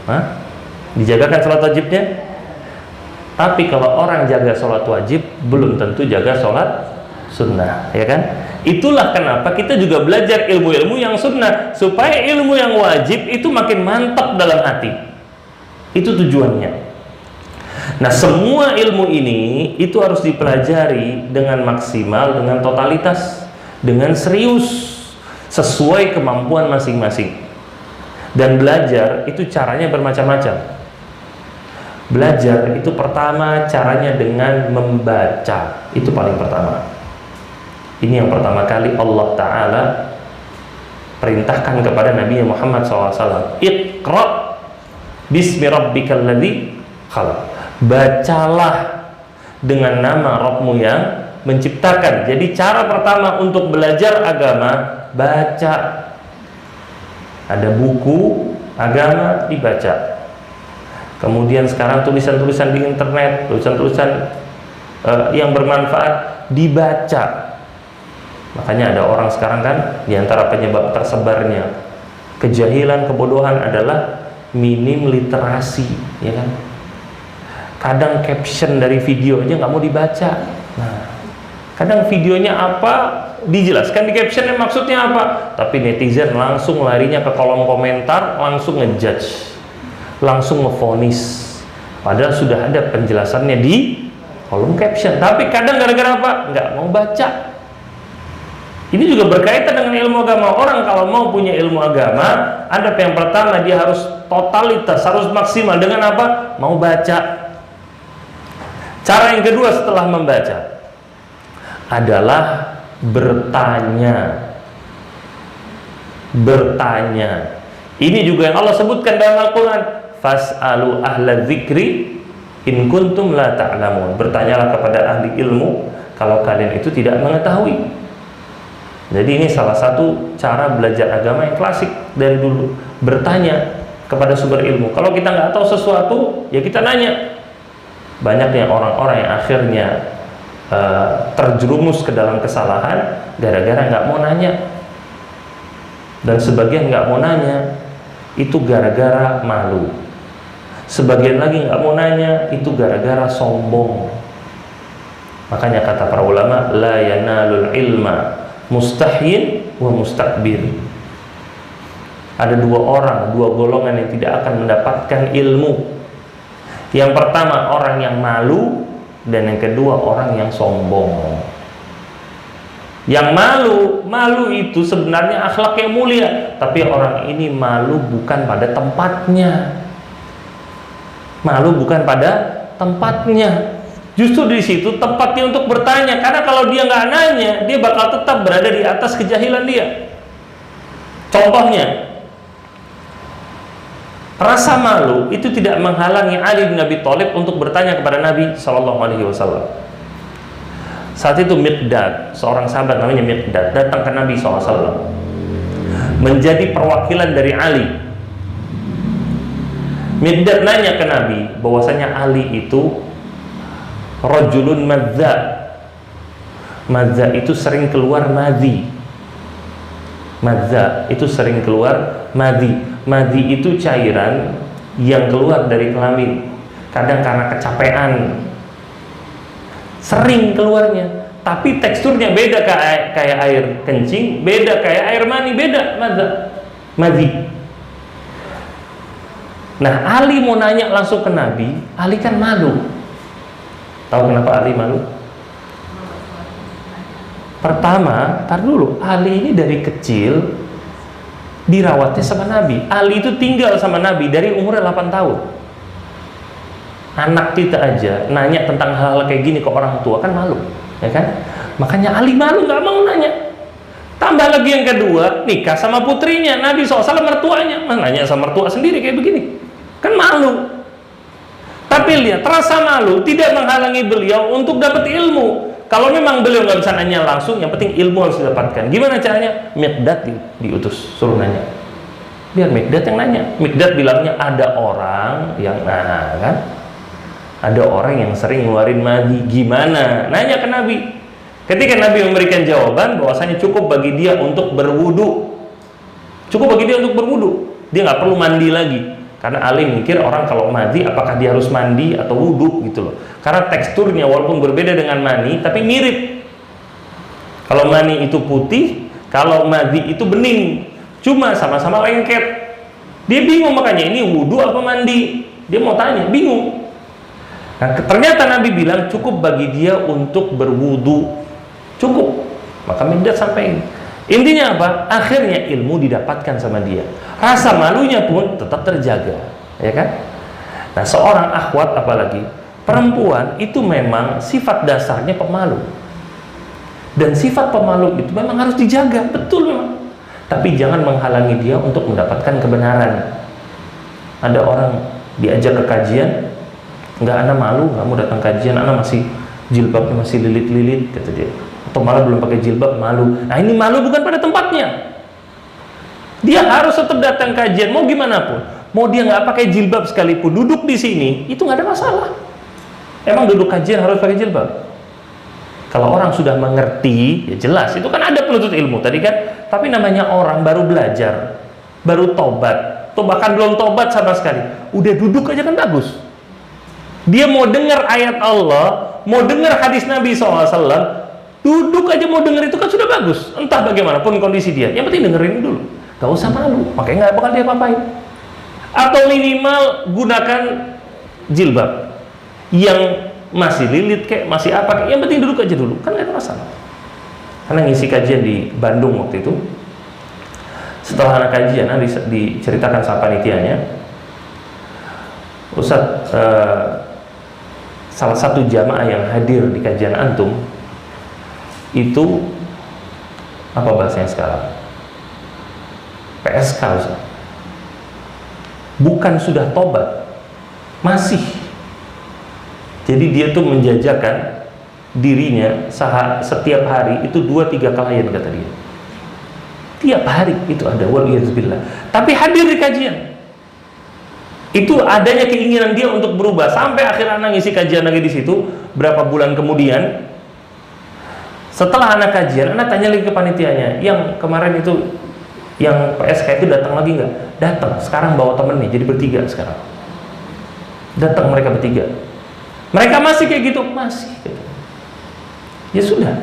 Hah? Dijagakan sholat wajibnya? Tapi kalau orang jaga sholat wajib, belum tentu jaga sholat sunnah, ya kan? Itulah kenapa kita juga belajar ilmu-ilmu yang sunnah, supaya ilmu yang wajib itu makin mantap dalam hati. Itu tujuannya. Nah, semua ilmu ini itu harus dipelajari dengan maksimal, dengan totalitas, dengan serius, sesuai kemampuan masing-masing. Dan belajar itu caranya bermacam-macam. Belajar itu pertama caranya dengan membaca. Itu paling pertama. Ini yang pertama kali Allah Ta'ala perintahkan kepada Nabi Muhammad SAW. Iqra bismi rabbikal ladzi khalaq. Bacalah dengan nama Rabbmu yang menciptakan. Jadi cara pertama untuk belajar agama, baca. Ada buku agama dibaca. Kemudian sekarang tulisan-tulisan di internet, tulisan-tulisan yang bermanfaat dibaca. Makanya ada orang sekarang kan, diantara penyebab tersebarnya kejahilan, kebodohan adalah minim literasi, ya kan? Kadang caption dari video aja nggak mau dibaca. Nah, kadang videonya apa dijelaskan di captionnya maksudnya apa, tapi netizen langsung larinya ke kolom komentar, langsung ngejudge, langsung ngevonis, padahal sudah ada penjelasannya di kolom caption. Tapi kadang gara-gara apa? Nggak mau baca. Ini juga berkaitan dengan ilmu agama. Orang kalau mau punya ilmu agama, ada yang pertama dia harus totalitas, harus maksimal. Dengan apa? Mau baca. Cara yang kedua setelah membaca adalah bertanya. Bertanya. Ini juga yang Allah sebutkan dalam Al-Quran. Fas'alu ahla dzikri in kuntum la ta'lamun. Bertanyalah kepada ahli ilmu kalau kalian itu tidak mengetahui. Jadi ini salah satu cara belajar agama yang klasik dari dulu. Bertanya kepada sumber ilmu. Kalau kita nggak tahu sesuatu, ya kita nanya. Banyaknya orang-orang yang akhirnya terjerumus ke dalam kesalahan gara-gara nggak mau nanya. Dan sebagian nggak mau nanya itu gara-gara malu. Sebagian lagi nggak mau nanya itu gara-gara sombong. Makanya kata para ulama, la yanalul ilma mustahyin wa mustakbir. Ada dua orang, dua golongan yang tidak akan mendapatkan ilmu. Yang pertama orang yang malu, dan yang kedua orang yang sombong. Yang malu itu sebenarnya akhlak yang mulia, tapi orang ini malu bukan pada tempatnya. Malu bukan pada tempatnya. Justru di situ tempatnya untuk bertanya, karena kalau dia nggak nanya, dia bakal tetap berada di atas kejahilan dia. Contohnya, rasa malu itu tidak menghalangi Ali bin Abi Thalib untuk bertanya kepada Nabi SAW. Saat itu Miqdad, seorang sahabat namanya Miqdad, datang ke Nabi SAW menjadi perwakilan dari Ali. Miqdad nanya ke Nabi bahwasanya Ali itu rajulun madza. Madza itu sering keluar madhi. Madza itu sering keluar madhi. Madhi itu cairan yang keluar dari kelamin. Kadang karena kecapean sering keluarnya, tapi teksturnya beda, kayak air kencing, beda kayak air mani, beda madhi. Nah, Ali mau nanya langsung ke Nabi, Ali kan malu. Tahu kenapa Ali malu? Pertama, tar dulu, Ali ini dari kecil dirawatnya sama Nabi. Ali itu tinggal sama Nabi dari umur 8 tahun. Anak kita aja nanya tentang hal-hal kayak gini ke orang tua kan malu, ya kan? Makanya Ali malu, nggak mau nanya. Tambah lagi yang kedua, nikah sama putrinya Nabi SAW, mertuanya. Nanya sama mertua sendiri kayak begini, kan malu. Tapi lihat, rasa malu tidak menghalangi beliau untuk dapat ilmu. Kalau memang beliau nggak bisa nanya langsung, yang penting ilmu harus didapatkan. Gimana caranya? Miqdad diutus, suruh nanya. Biar Miqdad yang nanya. Miqdad bilangnya ada orang yang, nah kan, ada orang yang sering ngeluarin madhi. Gimana? Nanya ke Nabi. Ketika Nabi memberikan jawaban bahwasanya cukup bagi dia untuk berwudu. Cukup bagi dia untuk berwudu. Dia nggak perlu mandi lagi. Karena Ali mikir orang kalau madhi apakah dia harus mandi atau wudu gitu loh. Karena teksturnya walaupun berbeda dengan mani tapi mirip. Kalau mani itu putih, kalau madhi itu bening. Cuma sama-sama lengket. Dia bingung, makanya ini wudu apa mandi. Dia mau tanya, bingung. Nah, ternyata Nabi bilang cukup bagi dia untuk berwudu, cukup. Maka Mikdad sampai. Intinya apa? Akhirnya ilmu didapatkan sama dia. Rasa malunya pun tetap terjaga, ya kan? Nah, seorang akhwat apalagi perempuan itu memang sifat dasarnya pemalu. Dan sifat pemalu itu memang harus dijaga, betul memang. Tapi jangan menghalangi dia untuk mendapatkan kebenaran. Ada orang diajak ke kajian, nggak, ana malu, nggak mau datang kajian, ana masih jilbabnya masih lilit-lilit, kata dia. Atau malah belum pakai jilbab, malu. Nah, ini malu bukan pada tempatnya. Dia harus tetap datang kajian, mau gimana pun. Mau dia nggak pakai jilbab sekalipun, duduk di sini, itu nggak ada masalah. Emang duduk kajian harus pakai jilbab? Kalau orang sudah mengerti, ya jelas. Itu kan ada penuntut ilmu tadi kan. Tapi namanya orang baru belajar, baru tobat, atau bahkan belum tobat sama sekali, udah duduk aja kan bagus. Dia mau dengar ayat Allah, mau dengar hadis Nabi SAW, duduk aja mau dengar itu kan sudah bagus. Entah bagaimanapun kondisi dia, yang penting dengerin dulu. Gak usah malu, makanya gak bakal dia apa-apain. Atau minimal gunakan jilbab yang masih lilit kayak, masih apa kayak, yang penting duduk aja dulu, kan gak ada masalah. Karena ngisi kajian di Bandung waktu itu, setelah anak kajian diceritakan sama panitianya, Ustadz, salah satu jamaah yang hadir di kajian antum itu apa bahasanya sekarang? PSK, Ustaz. Bukan sudah tobat, masih. Jadi dia tuh menjajakan dirinya setiap hari itu 2-3 klien, kata dia. Tiap hari itu ada, waliyahzubillah. Tapi hadir di kajian. Itu adanya keinginan dia untuk berubah. Sampai akhir anak ngisi kajian lagi di situ. Berapa bulan kemudian, setelah anak kajian, anak tanya lagi ke panitianya, yang kemarin itu, yang PSK itu datang lagi nggak? Datang. Sekarang bawa temen nih, jadi bertiga sekarang. Datang mereka bertiga. Mereka masih kayak gitu, masih. Ya sudah.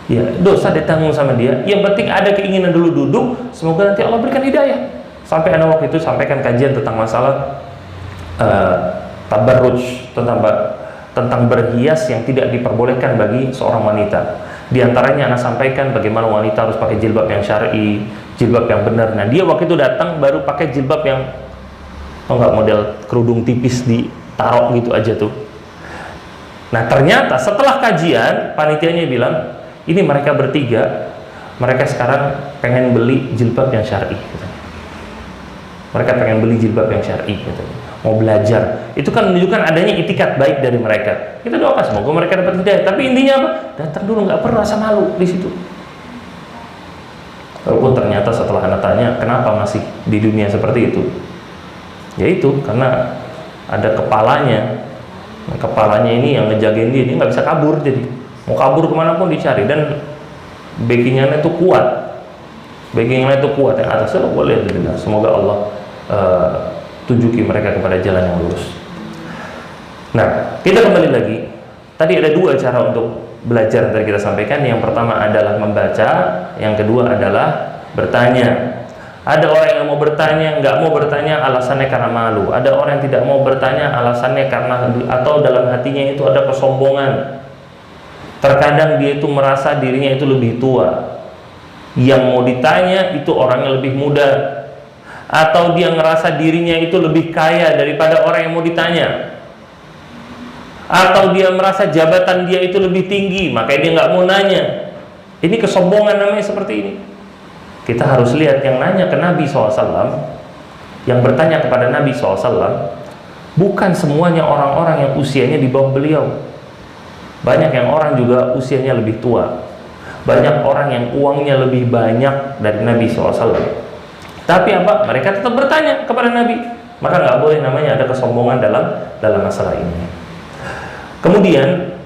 Ya, dosa ditanggung sama dia. Yang penting ada keinginan dulu duduk. Semoga nanti Allah berikan hidayah. Sampai anak waktu itu sampaikan kajian tentang masalah tabarruj, tentang berhias yang tidak diperbolehkan bagi seorang wanita. Di antaranya anak sampaikan bagaimana wanita harus pakai jilbab yang syar'i, jilbab yang benar. Nah, dia waktu itu datang baru pakai jilbab yang enggak model kerudung tipis ditaruh gitu aja tuh. Nah, ternyata setelah kajian panitianya bilang, ini mereka bertiga, mereka sekarang pengen beli jilbab yang syar'i gitu. Mereka pengen beli jilbab yang syar'i gitu. Mau belajar. Itu kan menunjukkan adanya itikat baik dari mereka. Kita doakan semoga mereka dapat hidayah. Tapi intinya apa? Datang dulu, nggak perlu rasa malu di situ. Walaupun ternyata setelah anak tanya, kenapa masih di dunia seperti itu? Yaitu karena ada kepalanya. Kepalanya ini yang ngejagain dia nggak bisa kabur, jadi mau kabur kemanapun dicari. Dan backingannya itu kuat. Backingannya itu kuat, yang atasnya boleh. Semoga Allah tunjuki mereka kepada jalan yang lurus. Nah, kita kembali lagi. Tadi ada 2 cara untuk belajar yang tadi kita sampaikan. Yang pertama adalah membaca, yang kedua adalah bertanya. Ada orang yang mau bertanya, nggak mau bertanya alasannya karena malu. Ada orang yang tidak mau bertanya alasannya karena, atau dalam hatinya itu ada kesombongan. Terkadang dia itu merasa dirinya itu lebih tua. Yang mau ditanya itu orangnya lebih muda. Atau dia ngerasa dirinya itu lebih kaya daripada orang yang mau ditanya. Atau dia merasa jabatan dia itu lebih tinggi, makanya dia nggak mau nanya. Ini kesombongan namanya seperti ini. Kita harus lihat yang nanya ke Nabi SAW, yang bertanya kepada Nabi SAW, bukan semuanya orang-orang yang usianya di bawah beliau. Banyak yang orang juga usianya lebih tua. Banyak orang yang uangnya lebih banyak dari Nabi SAW. Tapi apa? Mereka tetap bertanya kepada Nabi. Maka nggak boleh namanya ada kesombongan dalam masalah ini. Kemudian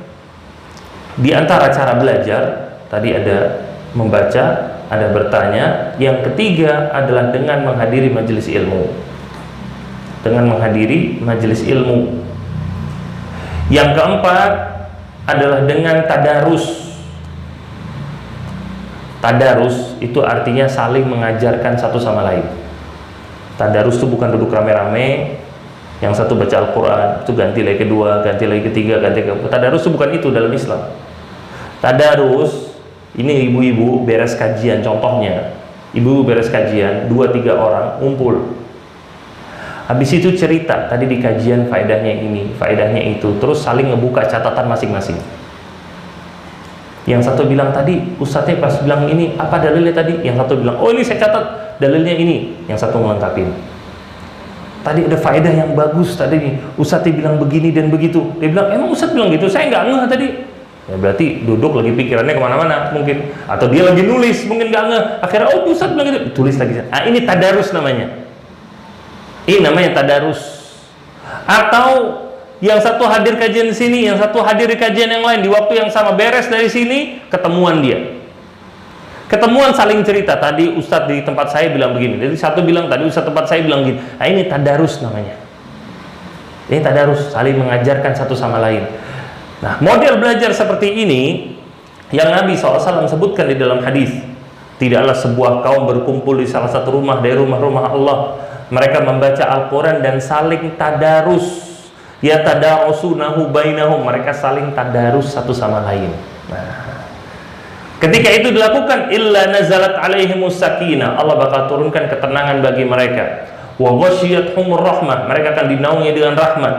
di antara cara belajar tadi ada membaca, ada bertanya. Yang ketiga adalah dengan menghadiri majelis ilmu. Dengan menghadiri majelis ilmu. Yang keempat adalah dengan tadarus. Tadarus itu artinya saling mengajarkan satu sama lain. Tadarus itu bukan duduk rame-rame, Yang satu baca Al-Quran, itu ganti lagi kedua, ganti lagi ketiga, ganti keempat. Tadarus itu bukan itu dalam Islam. Tadarus, ini ibu-ibu beres kajian, contohnya. Ibu beres kajian, 2-3 orang ngumpul. Habis itu cerita, tadi di kajian faedahnya ini, faedahnya itu. Terus saling ngebuka catatan masing-masing. Yang satu bilang tadi, ustadznya pas bilang ini, apa dalilnya tadi? Yang satu bilang, oh ini saya catat, dalilnya ini. Yang satu melengkapin. Tadi ada faedah yang bagus tadi nih, ustadznya bilang begini dan begitu. Dia bilang, emang ustadz bilang gitu? Saya nggak ngeh tadi. Ya berarti duduk lagi pikirannya kemana-mana mungkin. Atau dia lagi nulis, mungkin nggak ngeh. Akhirnya, oh ustadz bilang gitu, tulis lagi. Ah, ini tadarus namanya. Ini namanya tadarus. Atau yang satu hadir kajian di sini, yang satu hadir di kajian yang lain, di waktu yang sama, beres dari sini, ketemuan dia. Ketemuan saling cerita, tadi ustadz di tempat saya bilang begini, jadi satu bilang tadi ustadz tempat saya bilang gini. Nah, ini tadarus namanya. Ini tadarus, saling mengajarkan satu sama lain. Nah, model belajar seperti ini yang Nabi SAW sebutkan di dalam hadis. Tidaklah sebuah kaum berkumpul di salah satu rumah dari rumah-rumah Allah, mereka membaca Al-Quran dan saling tadarus. Ya tadarasunahu bainahum, mereka saling tadarus satu sama lain. Nah, ketika itu dilakukan, illa nazalat alaihimus sakinah, Allah bakal turunkan ketenangan bagi mereka. Wa ghasyiyatuhumur rahmah, mereka akan dinaungi dengan rahmat.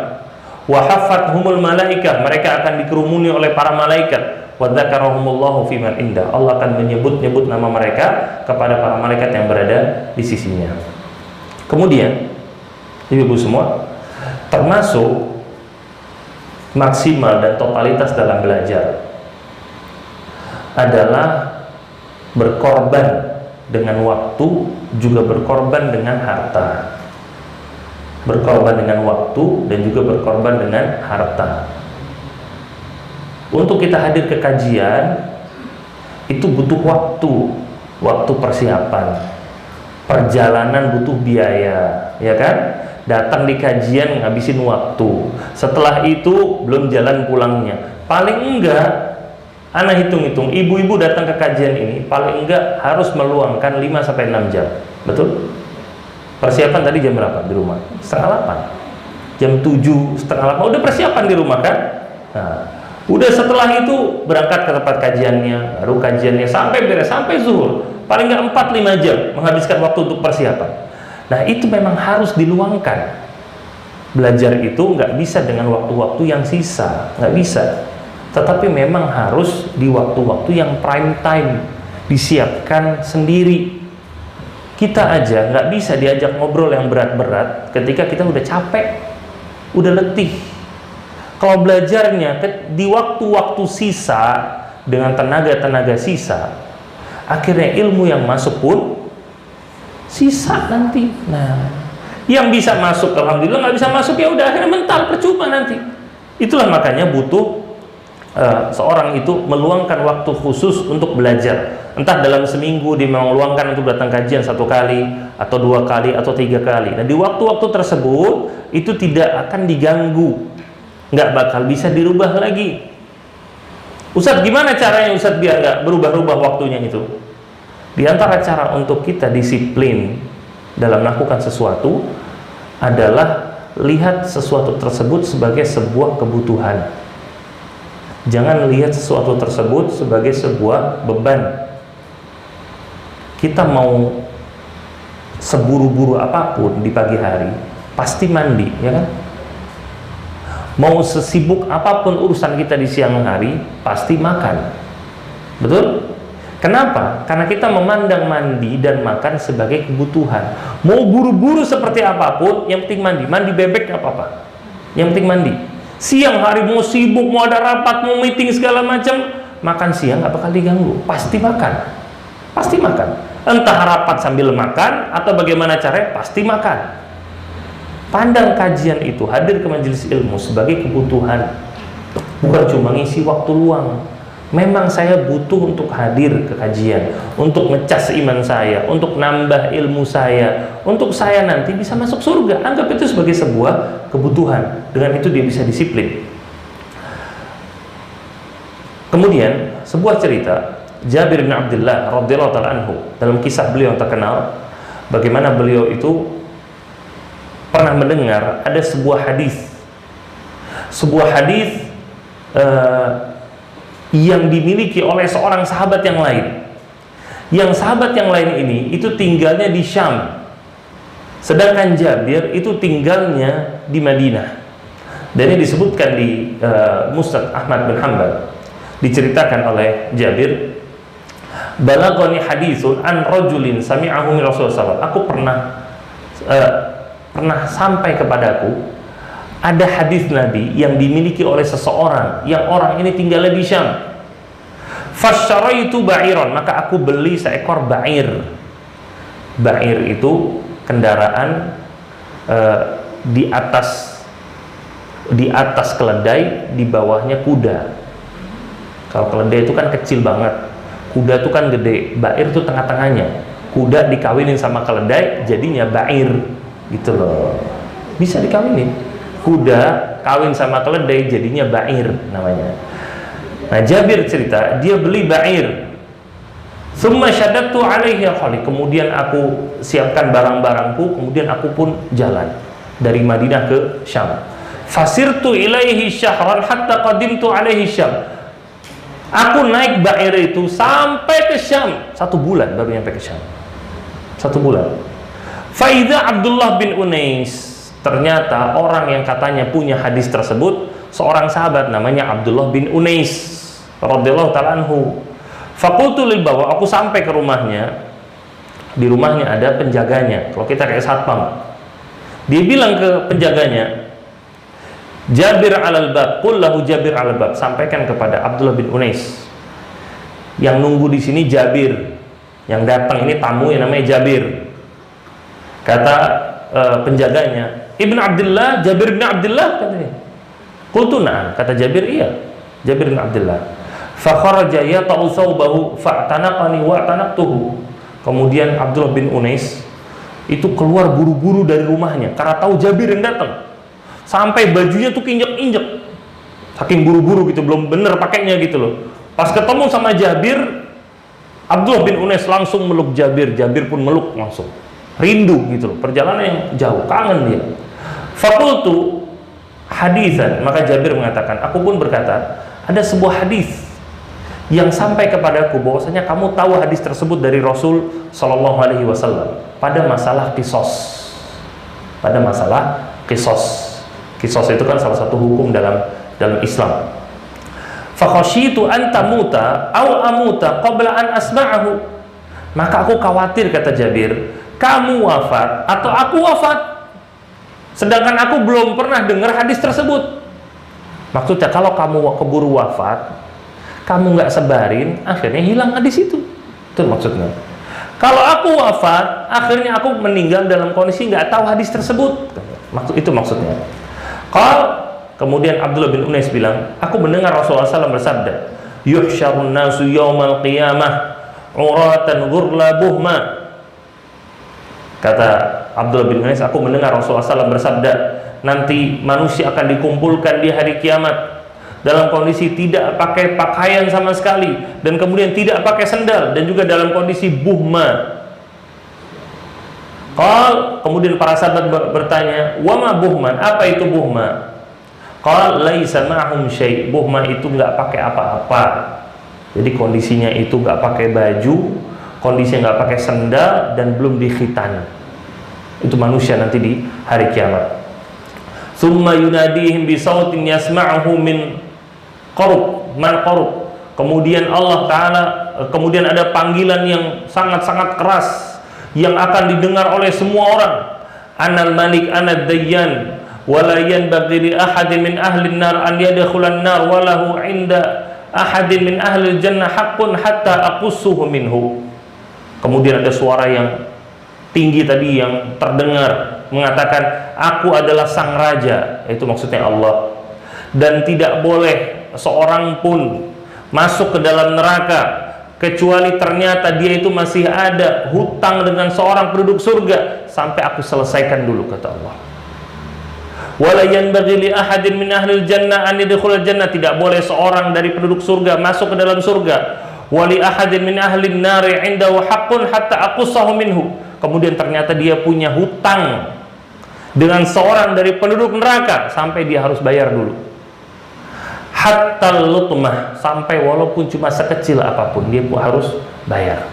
Wa haffathumul malaikah, mereka akan dikerumuni oleh para malaikat. Wa dzakarahumullahu fiman indah, Allah akan menyebut-nyebut nama mereka kepada para malaikat yang berada di sisinya. Kemudian, ibu-ibu semua, termasuk maksimal dan totalitas dalam belajar adalah berkorban dengan waktu, juga berkorban dengan harta. Berkorban dengan waktu dan juga berkorban dengan harta. Untuk kita hadir ke kajian itu butuh waktu persiapan. Perjalanan butuh biaya, ya kan? Datang di kajian ngabisin waktu. Setelah itu belum jalan pulangnya. Paling enggak, ana hitung-hitung, ibu-ibu datang ke kajian ini paling enggak harus meluangkan 5-6 jam. Betul? Persiapan tadi jam berapa di rumah? 7:30. Jam 7:30 udah persiapan di rumah kan? Nah, udah setelah itu berangkat ke tempat kajiannya, baru kajiannya sampai beres, sampai zuhur. Paling enggak 4-5 jam menghabiskan waktu untuk persiapan. Nah, itu memang harus diluangkan. Belajar itu nggak bisa dengan waktu-waktu yang sisa, nggak bisa. Tetapi memang harus di waktu-waktu yang prime time, disiapkan sendiri. Kita aja nggak bisa diajak ngobrol yang berat-berat ketika kita udah capek, udah letih. Kalau belajarnya di waktu-waktu sisa dengan tenaga-tenaga sisa, akhirnya ilmu yang masuk pun sisa nanti. Nah, yang bisa masuk alhamdulillah, nggak bisa masuk ya udah akhirnya mental, percuma nanti. Itulah makanya butuh seorang itu meluangkan waktu khusus untuk belajar. Entah dalam seminggu dia meluangkan untuk datang kajian 1 kali atau 2 kali atau 3 kali. Nah, di waktu-waktu tersebut itu tidak akan diganggu, nggak bakal bisa dirubah lagi. Ustadz, gimana caranya Ustadz biar nggak berubah-ubah waktunya itu? Di antara cara untuk kita disiplin dalam melakukan sesuatu adalah lihat sesuatu tersebut sebagai sebuah kebutuhan. Jangan lihat sesuatu tersebut sebagai sebuah beban. Kita mau seburu-buru apapun di pagi hari, pasti mandi, ya kan? Mau sesibuk apapun urusan kita di siang hari, pasti makan. Betul? Kenapa? Karena kita memandang mandi dan makan sebagai kebutuhan. Mau buru-buru seperti apapun, yang penting mandi. Mandi bebek gak apa-apa, yang penting mandi. Siang hari mau sibuk, mau ada rapat, mau meeting segala macam, makan siang gak bakal diganggu. Pasti makan. Pasti makan. Entah rapat sambil makan atau bagaimana caranya, pasti makan. Pandang kajian itu, hadir ke majelis ilmu sebagai kebutuhan, bukan cuma ngisi waktu luang. Memang saya butuh untuk hadir ke kajian, untuk ngecas iman saya, untuk nambah ilmu saya, untuk saya nanti bisa masuk surga. Anggap itu sebagai sebuah kebutuhan. Dengan itu dia bisa disiplin. Kemudian sebuah cerita Jabir bin Abdullah radhiyallahu ta'ala anhu, dalam kisah beliau yang terkenal, bagaimana beliau itu pernah pernah mendengar ada sebuah hadis yang dimiliki oleh seorang sahabat yang lain. Yang sahabat yang lain ini itu tinggalnya di Syam, sedangkan Jabir itu tinggalnya di Madinah. Dan ini disebutkan di Musnad Ahmad bin Hanbal. Diceritakan oleh Jabir, balagoni haditsun an rajulin sami'ahu min Rasulullah SAW. Aku pernah sampai kepadaku ada hadis Nabi yang dimiliki oleh seseorang yang orang ini tinggalnya di Syam. Fasyaraitu ba'iron, maka aku beli seekor ba'ir. Ba'ir itu kendaraan di atas keledai, di bawahnya kuda. Kalau keledai itu kan kecil banget, kuda itu kan gede, ba'ir itu tengah-tengahnya. Kuda dikawinin sama keledai jadinya ba'ir, gitu loh. Bisa dikawinin. Kuda kawin sama keledai jadinya ba'ir namanya. Nah, Jabir cerita, dia beli ba'ir. Summa syaddatu alaihi khali. Kemudian aku siapkan barang-barangku, kemudian aku pun jalan dari Madinah ke Syam. Fasirtu ilaihi syahran hatta qadimtu alaihi Syam. Aku naik ba'ir itu sampai ke Syam. 1 bulan baru nyampe ke Syam. 1 bulan. Faidha Abdullah bin Unais. Ternyata orang yang katanya punya hadis tersebut seorang sahabat namanya Abdullah bin Unais radhiyallahu ta'ala anhu. Faqultu lil bawa, aku sampai ke rumahnya. Di rumahnya ada penjaganya. Kalau kita kayak satpam. Dia bilang ke penjaganya, Jabir alal bab, qul lahu Jabir alal bab, sampaikan kepada Abdullah bin Unais. Yang nunggu di sini Jabir. Yang datang ini tamu yang namanya Jabir. Kata penjaganya, Ibn Abdullah, Jabir bin Abdullah, katanya. Qultu na'am, kata Jabir, iya, Jabir bin Abdullah. Fa kharaja yata'u thawbahu fa'tanaqani wa tanaqtuhu. Kemudian Abdullah bin Unais itu keluar buru-buru dari rumahnya karena tahu Jabir yang datang. Sampai bajunya tuh injek-injek. Saking buru-buru gitu, belum bener pakainya gitu loh. Pas ketemu sama Jabir, Abdullah bin Unais langsung meluk Jabir, Jabir pun meluk langsung. Rindu gitu loh, perjalanan yang jauh, kangen dia. Faqultu hadisan, maka Jabir mengatakan, aku pun berkata, ada sebuah hadis yang sampai kepadaku bahwasanya kamu tahu hadis tersebut dari Rasul Shallallahu Alaihi Wasallam pada masalah kisos. Pada masalah kisos. Kisos itu kan salah satu hukum dalam Islam. Fakhasyitu an tamuta aw amuta qabla an asma'ahu. Maka aku khawatir, kata Jabir, kamu wafat atau aku wafat sedangkan aku belum pernah dengar hadis tersebut. Maksudnya kalau kamu keburu wafat, kamu nggak sebarin, akhirnya hilang hadis itu. Itu maksudnya. Kalau aku wafat, akhirnya aku meninggal dalam kondisi nggak tahu hadis tersebut. Itu maksudnya. Kemudian Abdullah bin Unais bilang, aku mendengar Rasulullah SAW bersabda, yuhsyarun nasu yaumal qiyamah uratan ghurla buhma. Kata Abdullah bin Unais, aku mendengar Rasulullah SAW bersabda, nanti manusia akan dikumpulkan di hari kiamat dalam kondisi tidak pakai pakaian sama sekali, dan kemudian tidak pakai sendal, dan juga dalam kondisi buhma. Kemudian para sahabat bertanya, wama buhman, apa itu buhma? Laisa ma'hum syai'. Buhma itu nggak pakai apa-apa. Jadi kondisinya itu nggak pakai baju, kondisinya nggak pakai sendal, dan belum dikhitan. Itu manusia nanti di hari kiamat. Summa yunadihim bisautin yasma'uhu min qarub, man qarub. Kemudian Allah Ta'ala, kemudian ada panggilan yang sangat-sangat keras yang akan didengar oleh semua orang. Anal malik anad dayyan wala yanbaghi li ahadin min ahli an-nar an yadkhulan nar walahu 'inda ahadin min ahli al-jannah haqqun hatta aqussuhu minhu. Kemudian ada suara yang tinggi tadi yang terdengar mengatakan, aku adalah sang raja, itu maksudnya Allah, dan tidak boleh seorang pun masuk ke dalam neraka kecuali ternyata dia itu masih ada hutang dengan seorang penduduk surga sampai aku selesaikan dulu, kata Allah. Wala yanbaghi li ahadin min ahlil jannah an yadkhulal jannah, tidak boleh seorang dari penduduk surga masuk ke dalam surga. Wali ahadin min ahlin nari indahu haqqun hatta aqussahu minhu. Kemudian ternyata dia punya hutang dengan seorang dari penduduk neraka sampai dia harus bayar dulu. Hatta lutmah, sampai walaupun cuma sekecil apapun dia pun harus bayar.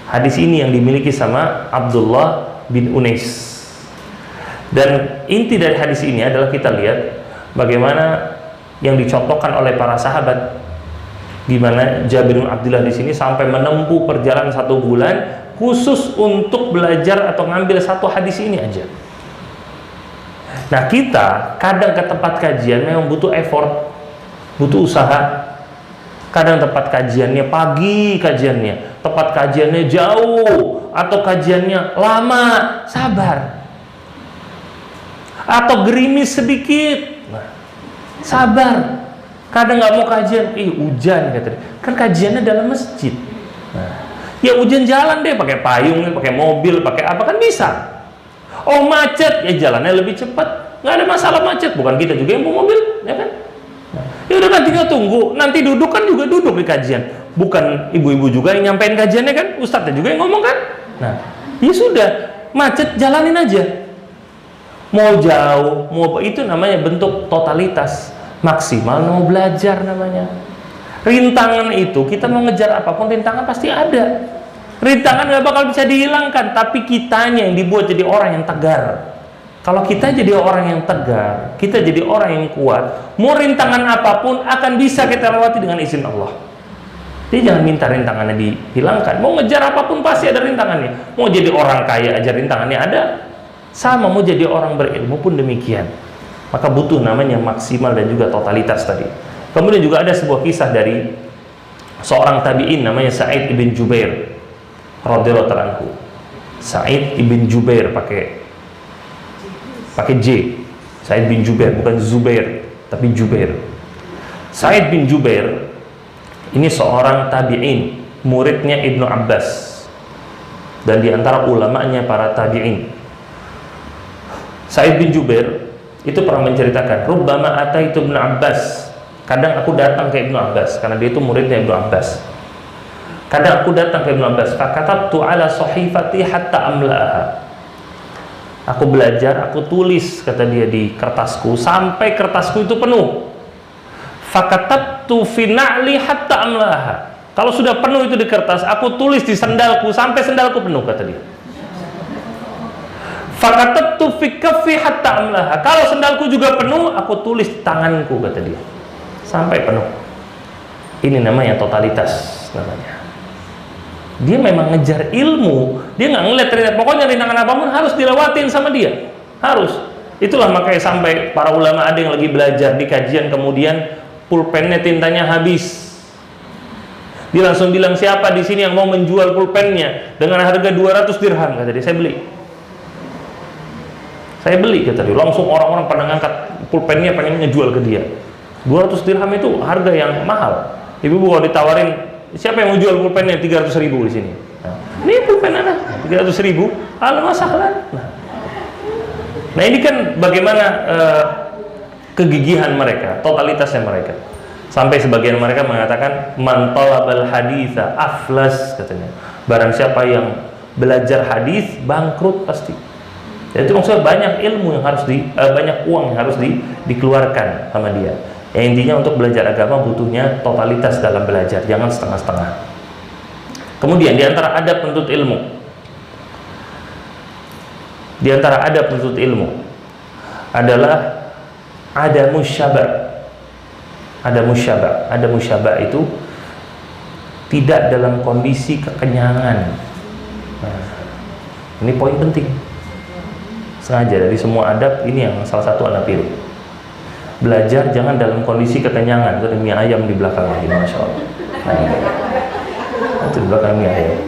Hadis ini yang dimiliki sama Abdullah bin Unais. Dan inti dari hadis ini adalah kita lihat bagaimana yang dicontohkan oleh para sahabat, di mana Jabir bin Abdullah di sini sampai menempuh perjalanan 1 bulan khusus untuk belajar atau ngambil satu hadis ini aja. Nah, kita kadang ke tempat kajian memang butuh effort, butuh usaha. Kadang tempat kajiannya pagi, kajiannya tempat kajiannya jauh, atau kajiannya lama, sabar. Atau gerimis sedikit, nah, sabar. Kadang nggak mau kajian, hujan katanya. Kan kajiannya dalam masjid. Nah, ya hujan jalan deh, pakai payung, pakai mobil, pakai apa kan bisa. Oh macet, ya jalannya lebih cepat. Nggak ada masalah macet, bukan kita juga yang bawa mobil, ya kan? Nah, ya udah nanti kita tunggu, nanti duduk kan juga duduk di kajian. Bukan ibu-ibu juga yang nyampein kajiannya kan, ustadznya juga yang ngomong kan. Nah, ya sudah, macet jalanin aja. Mau jauh, mau itu namanya bentuk totalitas. Maksimal mau belajar namanya. Rintangan itu kita mau ngejar apapun, rintangan pasti ada. Rintangan nggak bakal bisa dihilangkan, tapi kitanya yang dibuat jadi orang yang tegar. Kalau kita jadi orang yang tegar, kita jadi orang yang kuat, mau rintangan apapun akan bisa kita lewati dengan izin Allah. Jadi jangan minta rintangannya dihilangkan. Mau ngejar apapun pasti ada rintangannya. Mau jadi orang kaya aja rintangannya ada. Sama mau jadi orang berilmu pun demikian. Maka butuh namanya maksimal dan juga totalitas tadi. Kemudian juga ada sebuah kisah dari seorang tabi'in namanya Sa'id ibn Jubair radhiyallahu anhu. Sa'id ibn Jubair pakai J. Sa'id bin Jubair, bukan Zubair, tapi Jubair. Sa'id bin Jubair ini seorang tabi'in, muridnya Ibnu Abbas, dan diantara ulamanya para tabi'in. Sa'id bin Jubair itu pernah menceritakan, rubbama ataitu Ibnu Abbas, kadang aku datang ke Ibnu Abbas, karena dia itu muridnya Ibnu Abbas. Kadang aku datang ke Ibnu Abbas, fakatabtu ala sahifati hatta amla'aha. Aku belajar, aku tulis, kata dia, di kertasku sampai kertasku itu penuh. Fakatabtu fi na'li hatta amla'aha. Kalau sudah penuh itu di kertas, aku tulis di sandalku sampai sandalku penuh, kata dia. Fakatabtu fi kaffi hatta amlaha. Kalau sendalku juga penuh, aku tulis tanganku, kata dia, sampai penuh. Ini namanya totalitas namanya. Dia memang ngejar ilmu, dia nggak ngeliat ternyata pokoknya rintangan apapun harus dilewatin sama dia, harus. Itulah makanya sampai para ulama ada yang lagi belajar di kajian, kemudian pulpennya tintanya habis. Dia langsung bilang, siapa di sini yang mau menjual pulpennya dengan harga 200 dirham, kata dia. Saya beli, kata dia. Langsung orang-orang pada ngangkat pulpennya, pengen ngejual ke dia. 200 dirham itu harga yang mahal. Ibu-ibu kalau ditawarin, siapa yang mau jual pulpennya 300.000 di sini? Nah, ini pulpen ada 300.000, masalah. Nah ini kan bagaimana kegigihan mereka, totalitasnya mereka. Sampai sebagian mereka mengatakan, man talabal haditha aflas, katanya. Barang siapa yang belajar hadis bangkrut pasti. Itu maksudnya banyak ilmu yang harus banyak uang yang harus dikeluarkan sama dia. Ya, intinya untuk belajar agama butuhnya totalitas dalam belajar, jangan setengah-setengah. Kemudian diantara adab penuntut ilmu, adalah ada musyaba itu tidak dalam kondisi kekenyangan. Nah, ini poin penting. Sengaja dari semua adab ini yang salah satu anak pilih. Belajar jangan dalam kondisi kekenyangan. Itu ada mie ayam di belakang lagi, masya Allah. Nah, itu di belakang mie ayam.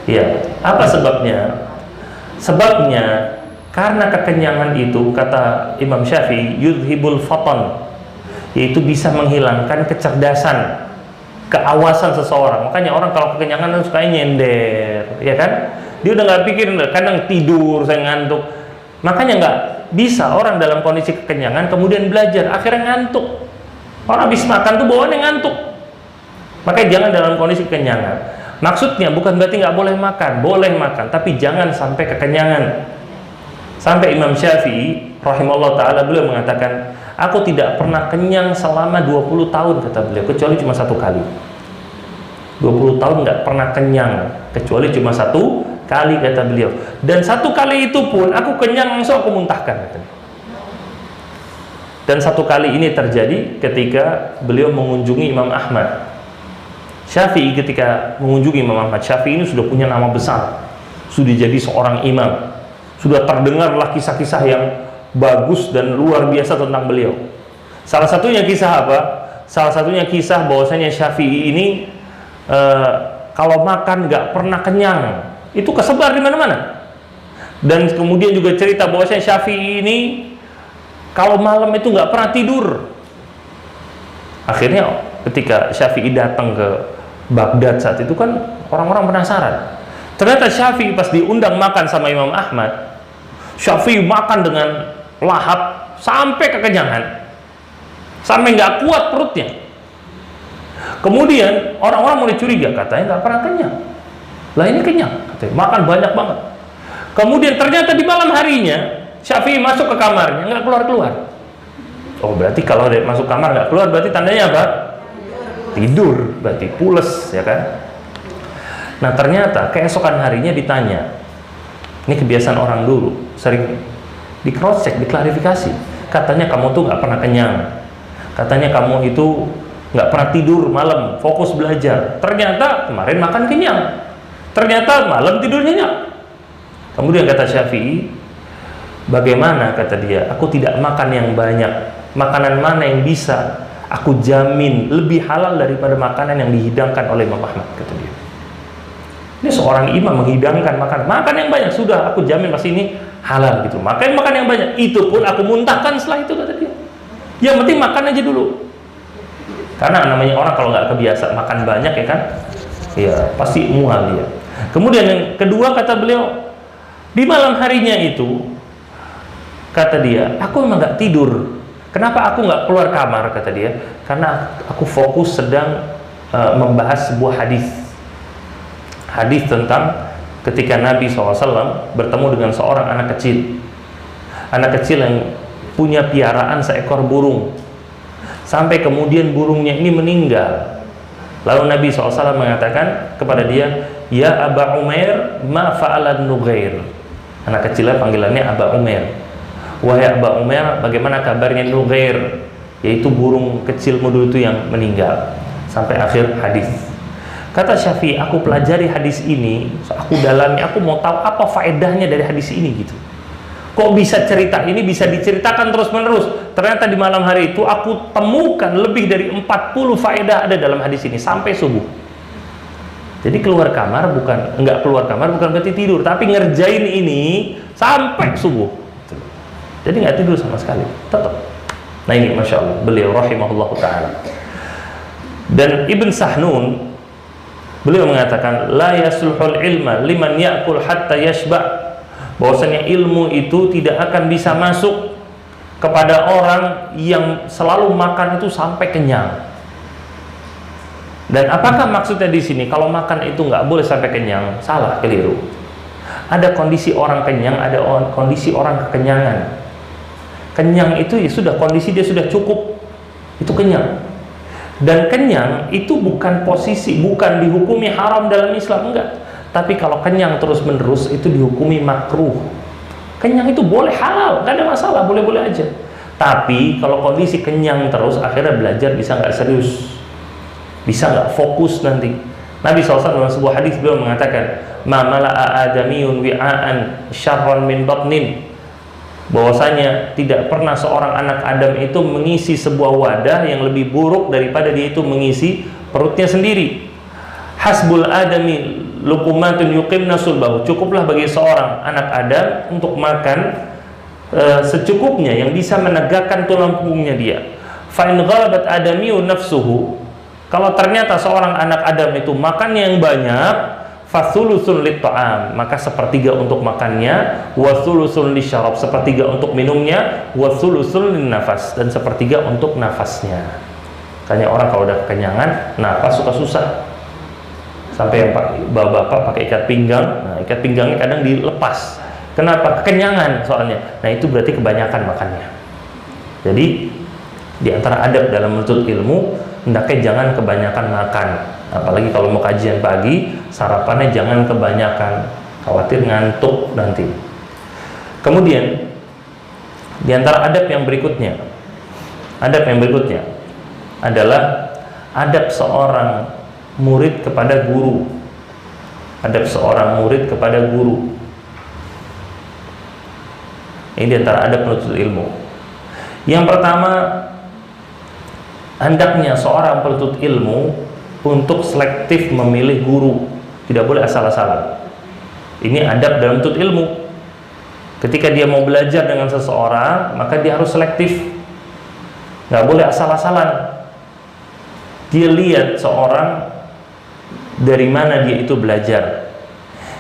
Iya, apa sebabnya? Sebabnya karena kekenyangan itu, kata Imam Syafi'i, yudhibul fatan, yaitu bisa menghilangkan kecerdasan, keawasan seseorang. Makanya orang kalau kekenyangan itu suka nyender, ya kan? Dia udah nggak pikir, kadang tidur, saya ngantuk. Makanya nggak bisa orang dalam kondisi kekenyangan kemudian belajar, akhirnya ngantuk. Orang habis makan tuh bawaannya ngantuk. Makanya jangan dalam kondisi kekenyangan. Maksudnya bukan berarti nggak boleh makan, boleh makan, tapi jangan sampai kekenyangan. Sampai Imam Syafi'i rahimahullah ta'ala, beliau mengatakan, aku tidak pernah kenyang selama 20 tahun, kata beliau, kecuali cuma satu kali. 20 tahun nggak pernah kenyang, kecuali cuma satu kali, kata beliau. Dan satu kali itu pun aku kenyang langsung aku muntahkan, kata beliau. Dan satu kali ini terjadi ketika beliau mengunjungi Imam Ahmad. Syafi'i ketika mengunjungi Imam Ahmad, Syafi'i ini sudah punya nama besar, sudah jadi seorang imam, sudah terdengarlah kisah-kisah yang bagus dan luar biasa tentang beliau. Salah satunya kisah apa? Salah satunya kisah bahwasanya Syafi'i ini kalau makan nggak pernah kenyang, itu kesebar di mana-mana. Dan kemudian juga cerita bahwasanya Syafi'i ini kalau malam itu nggak pernah tidur. Akhirnya ketika Syafi'i datang ke Baghdad saat itu kan orang-orang penasaran. Ternyata Syafi'i pas diundang makan sama Imam Ahmad, Syafi'i makan dengan lahap sampai kekenyangan, sampai nggak kuat perutnya. Kemudian orang-orang mulai curiga, katanya nggak pernah kenyang. Lah ini kenyang, katanya, makan banyak banget. Kemudian ternyata di malam harinya Syafi'i masuk ke kamarnya, nggak keluar-keluar. Oh, berarti kalau dia masuk kamar nggak keluar, berarti tandanya apa? Tidur, berarti pules, ya kan? Nah, ternyata keesokan harinya ditanya. Ini kebiasaan orang dulu, sering di cross check, diklarifikasi. Katanya kamu tuh nggak pernah kenyang. Katanya kamu itu nggak pernah tidur malam, fokus belajar. Ternyata kemarin makan kenyang. Ternyata malam tidur nyenyak. Kemudian kata Syafi'i, bagaimana, kata dia, aku tidak makan yang banyak. Makanan mana yang bisa aku jamin lebih halal daripada makanan yang dihidangkan oleh Imam Ahmad, kata dia. Ini seorang imam menghidangkan makan yang banyak, sudah aku jamin pasti ini halal gitu. Makan yang banyak, itu pun aku muntahkan setelah itu, kata dia. Yang penting makan aja dulu. Karena namanya orang kalau nggak kebiasa makan banyak, ya kan, ya pasti mual dia. Kemudian yang kedua, kata beliau, di malam harinya itu, kata dia, aku memang nggak tidur. Kenapa aku nggak keluar kamar, kata dia? Karena aku fokus sedang membahas sebuah hadis tentang ketika Nabi SAW bertemu dengan seorang anak kecil yang punya piaraan seekor burung, sampai kemudian burungnya ini meninggal. Lalu Nabi SAW mengatakan kepada dia, ya Aba Umair, ma fa'alan Nughair. Anak kecilnya panggilannya Aba Umair. Wahai Aba Umair, bagaimana kabarnya Nughair, yaitu burung kecil mudul itu yang meninggal. Sampai akhir hadis. Kata Syafi'i, aku pelajari hadis ini, aku dalami, aku mau tahu apa faedahnya dari hadis ini gitu. Kok bisa cerita ini bisa diceritakan terus-menerus? Ternyata di malam hari itu aku temukan lebih dari 40 faedah ada dalam hadis ini sampai subuh. Jadi enggak keluar kamar bukan berarti tidur, tapi ngerjain ini sampai subuh. Jadi nggak tidur sama sekali, tetap. Nah ini Masya Allah, beliau rahimahullah ta'ala. Dan Ibn Sahnun, beliau mengatakan, la yasluhul ilma liman ya'kul hatta yashba'. Bahwasanya ilmu itu tidak akan bisa masuk kepada orang yang selalu makan itu sampai kenyang. Dan apakah maksudnya di sini kalau makan itu nggak boleh sampai kenyang? Salah, keliru. Ada kondisi orang kenyang, ada kondisi orang kekenyangan. Kenyang itu ya sudah, kondisi dia sudah cukup, itu kenyang. Dan kenyang itu bukan posisi, bukan dihukumi haram dalam Islam, enggak. Tapi kalau kenyang terus menerus itu dihukumi makruh. Kenyang itu boleh halal, nggak ada masalah, boleh-boleh aja. Tapi kalau kondisi kenyang terus, akhirnya belajar bisa nggak serius, bisa nggak fokus nanti. Nabi SAW dalam sebuah hadis beliau mengatakan, ma mala'a adamiyun wi'aan syarran min batnin. Bahwasanya tidak pernah seorang anak Adam itu mengisi sebuah wadah yang lebih buruk daripada dia itu mengisi perutnya sendiri. Hasbul adami luqumatun yuqimna sulbahu. Cukuplah bagi seorang anak Adam untuk makan secukupnya yang bisa menegakkan tulang punggungnya dia. Fa in ghalabat adamiyun nafsuhu. Kalau ternyata seorang anak Adam itu makannya yang banyak, fasulusun lit-ta'am, maka sepertiga untuk makannya, wasulusun lisyarab, sepertiga untuk minumnya, wasulusun lin-nafas, dan sepertiga untuk nafasnya. Makanya orang kalau udah kekenyangan, nafas suka susah. Sampai yang bapak pakai ikat pinggang, nah ikat pinggangnya kadang dilepas. Kenapa? Kekenyangan soalnya. Nah itu berarti kebanyakan makannya. Jadi di antara adab dalam menuntut ilmu, hendaknya jangan kebanyakan makan. Apalagi kalau mau kajian pagi, sarapannya jangan kebanyakan, khawatir ngantuk nanti. Kemudian di antara adab yang berikutnya adalah adab seorang murid kepada guru. Adab seorang murid kepada guru. Ini di antara adab penuntut ilmu. Yang pertama, hendaknya seorang penuntut ilmu untuk selektif memilih guru. Tidak boleh asal-asalan. Ini adab dalam menuntut ilmu. Ketika dia mau belajar dengan seseorang, maka dia harus selektif. Nggak boleh asal-asalan. Dia lihat seorang dari mana dia itu belajar.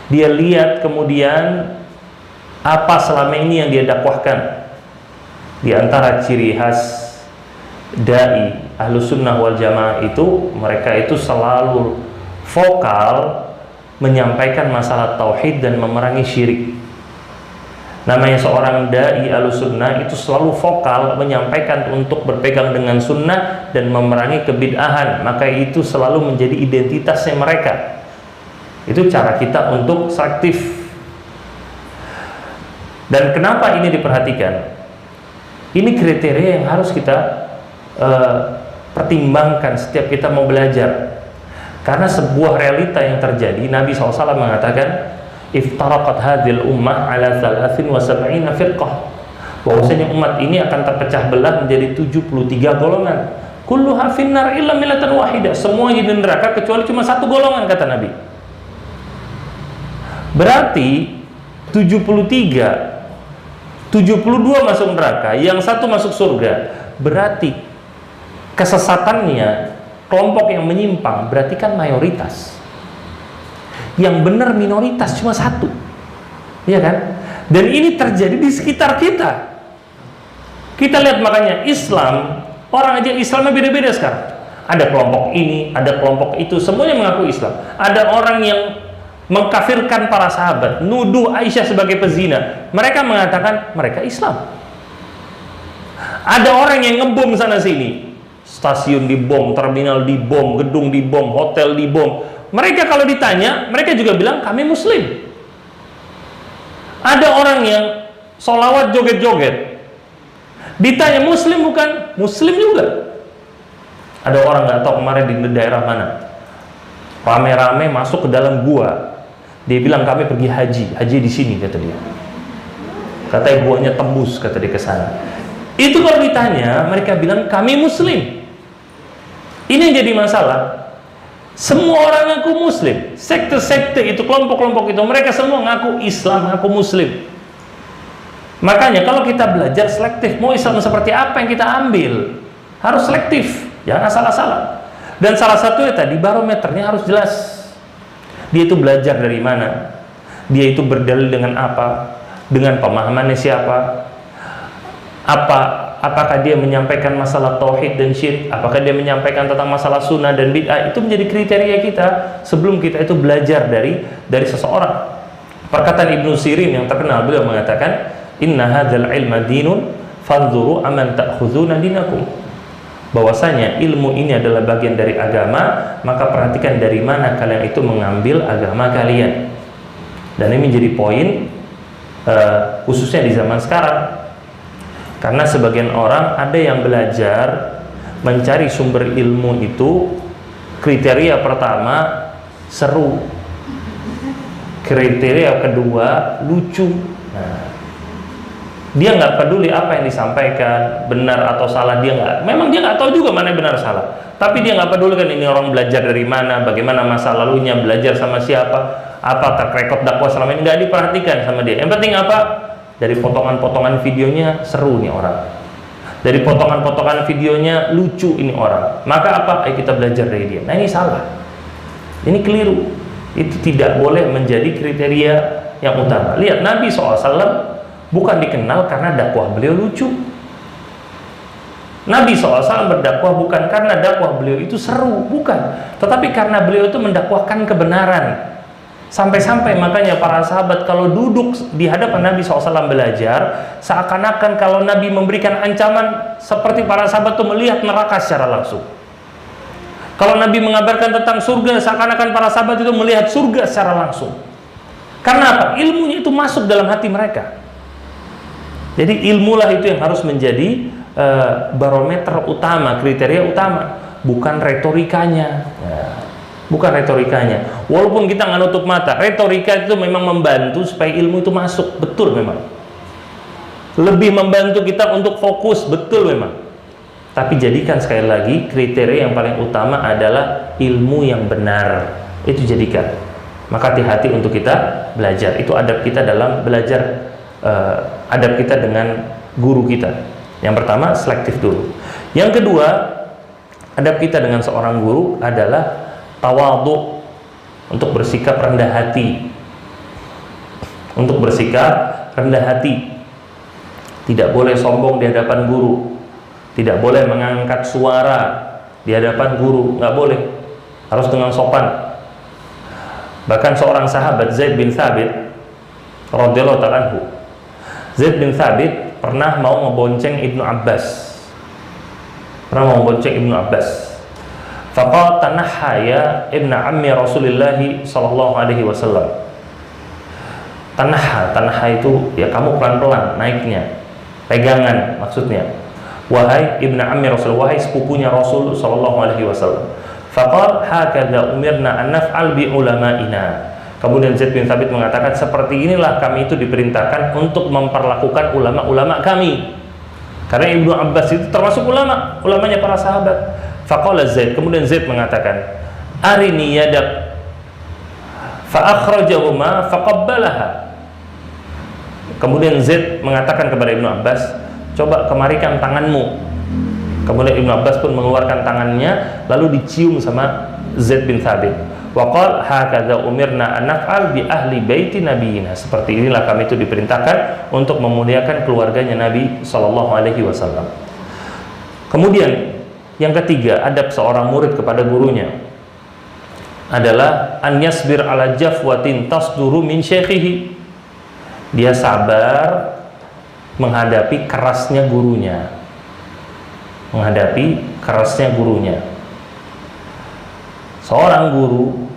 Dia lihat kemudian apa selama ini yang dia dakwahkan. Di antara ciri khas dai Ahlus Sunnah wal Jamaah itu, mereka itu selalu vokal menyampaikan masalah tauhid dan memerangi syirik. Namanya seorang dai Ahlus Sunnah itu selalu vokal menyampaikan untuk berpegang dengan sunnah dan memerangi kebid'ahan. Maka itu selalu menjadi identitasnya mereka. Itu cara kita untuk selektif. Dan kenapa ini diperhatikan? Ini kriteria yang harus kita pertimbangkan setiap kita mau belajar. Karena sebuah realita yang terjadi, Nabi SAW mengatakan, iftaraqat hadhil ummah ala 73 firqah. Bahwasanya umat ini akan terpecah belah menjadi 73 golongan. Kulluha finnar illa millatan wahidah. Semuanya di neraka kecuali cuma satu golongan, kata Nabi. Berarti 72 masuk neraka, yang satu masuk surga. Berarti kesesatannya kelompok yang menyimpang berarti kan mayoritas. Yang benar minoritas cuma satu. Iya kan? Dan ini terjadi di sekitar kita. Kita lihat makanya Islam, orang aja Islamnya beda-beda sekarang. Ada kelompok ini, ada kelompok itu, semuanya mengaku Islam. Ada orang yang mengkafirkan para sahabat, nuduh Aisyah sebagai pezina. Mereka mengatakan mereka Islam. Ada orang yang ngebom sana sini, stasiun dibom, terminal dibom, gedung dibom, hotel dibom. Mereka kalau ditanya, mereka juga bilang kami Muslim. Ada orang yang sholawat joget-joget, ditanya Muslim bukan? Muslim juga. Ada orang nggak tahu kemarin di daerah mana, rame-rame masuk ke dalam gua. Dia bilang kami pergi haji di sini, kata dia. Katanya guanya tembus, kata dia ke sana. Itu kalau ditanya, mereka bilang kami Muslim. Ini yang jadi masalah. Semua orang ngaku Muslim. Sekte-sekte itu, kelompok-kelompok itu, mereka semua ngaku Islam, ngaku Muslim. Makanya kalau kita belajar selektif, mau Islam seperti apa yang kita ambil, harus selektif, jangan asal-asalan. Dan salah satunya tadi, barometernya harus jelas. Dia itu belajar dari mana, dia itu berdalil dengan apa, dengan pemahamannya siapa, apakah dia menyampaikan masalah tauhid dan syirik, apakah dia menyampaikan tentang masalah sunnah dan bid'ah. Itu menjadi kriteria kita sebelum kita itu belajar dari seseorang. Perkataan Ibnu Sirin yang terkenal, beliau mengatakan, inna hadzal ilma dinun fanzuru aman ta'khuzuna dinakum. Bahwasanya ilmu ini adalah bagian dari agama, maka perhatikan dari mana kalian itu mengambil agama kalian. Dan ini menjadi poin khususnya di zaman sekarang. Karena sebagian orang ada yang belajar mencari sumber ilmu itu, kriteria pertama seru, kriteria kedua lucu. Nah, dia nggak peduli apa yang disampaikan, benar atau salah, memang dia nggak tahu juga mana yang benar salah. Tapi dia nggak peduli kan ini orang belajar dari mana, bagaimana masa lalunya, belajar sama siapa, apa track record dakwah selama ini, nggak diperhatikan sama dia. Yang penting apa? Dari potongan-potongan videonya seru nih orang, dari potongan-potongan videonya lucu ini orang, maka apa? Ayo kita belajar dari dia. Nah ini salah, ini keliru. Itu tidak boleh menjadi kriteria yang utama. Lihat Nabi SAW bukan dikenal karena dakwah beliau lucu. Nabi SAW berdakwah bukan karena dakwah beliau itu seru, bukan. Tetapi karena beliau itu mendakwahkan kebenaran. Sampai-sampai makanya para sahabat kalau duduk di hadapan Nabi SAW belajar, seakan-akan kalau Nabi memberikan ancaman, seperti para sahabat itu melihat neraka secara langsung. Kalau Nabi mengabarkan tentang surga, seakan-akan para sahabat itu melihat surga secara langsung. Karena apa? Ilmunya itu masuk dalam hati mereka. Jadi ilmulah itu yang harus menjadi barometer utama, kriteria utama, bukan retorikanya. Bukan retorikanya. Walaupun kita nggak nutup mata, retorika itu memang membantu supaya ilmu itu masuk, betul memang. Lebih membantu kita untuk fokus, betul memang. Tapi jadikan sekali lagi kriteria yang paling utama adalah ilmu yang benar. Itu jadikan. Maka hati-hati untuk kita belajar. Itu adab kita dalam belajar, adab kita dengan guru kita. Yang pertama, selektif dulu. Yang kedua, adab kita dengan seorang guru adalah tawadhu, untuk bersikap rendah hati. Untuk bersikap rendah hati. Tidak boleh sombong di hadapan guru. Tidak boleh mengangkat suara di hadapan guru, nggak boleh. Harus dengan sopan. Bahkan seorang sahabat Zaid bin Thabit radhiyallahu ta'ala anhu, Zaid bin Thabit pernah mau ngebonceng Ibnu Abbas. Faqala tanahaya ibnu ammi Rasulullah sallallahu alaihi wasallam. Tanah itu ya kamu pelan-pelan naiknya, pegangan maksudnya. Wahai ibnu ammi Rasul, wahai sepupunya Rasul sallallahu alaihi wasallam. Faqala hakadha umirna an naf'al bi ulama'ina. Kemudian Zaid bin Thabit mengatakan, seperti inilah kami itu diperintahkan untuk memperlakukan ulama-ulama kami. Karena Ibnu Abbas itu termasuk ulamanya para sahabat. Faqala Zaid, kemudian Zaid mengatakan, arini yadak fa akhrajahuma faqabbalaha. Kemudian Zaid mengatakan kepada Ibnu Abbas, coba kemarikan tanganmu. Kemudian Ibnu Abbas pun mengeluarkan tangannya, lalu dicium sama Zaid bin Thabit. Waqala hakadha umirna an naf'al bi ahli baiti nabiyina. Seperti inilah kami itu diperintahkan untuk memuliakan keluarganya Nabi sallallahu alaihi wasallam. Kemudian yang ketiga, adab seorang murid kepada gurunya adalah an yasbir ala jafwatin tasduru min syekhihi. Dia sabar menghadapi kerasnya gurunya. Seorang guru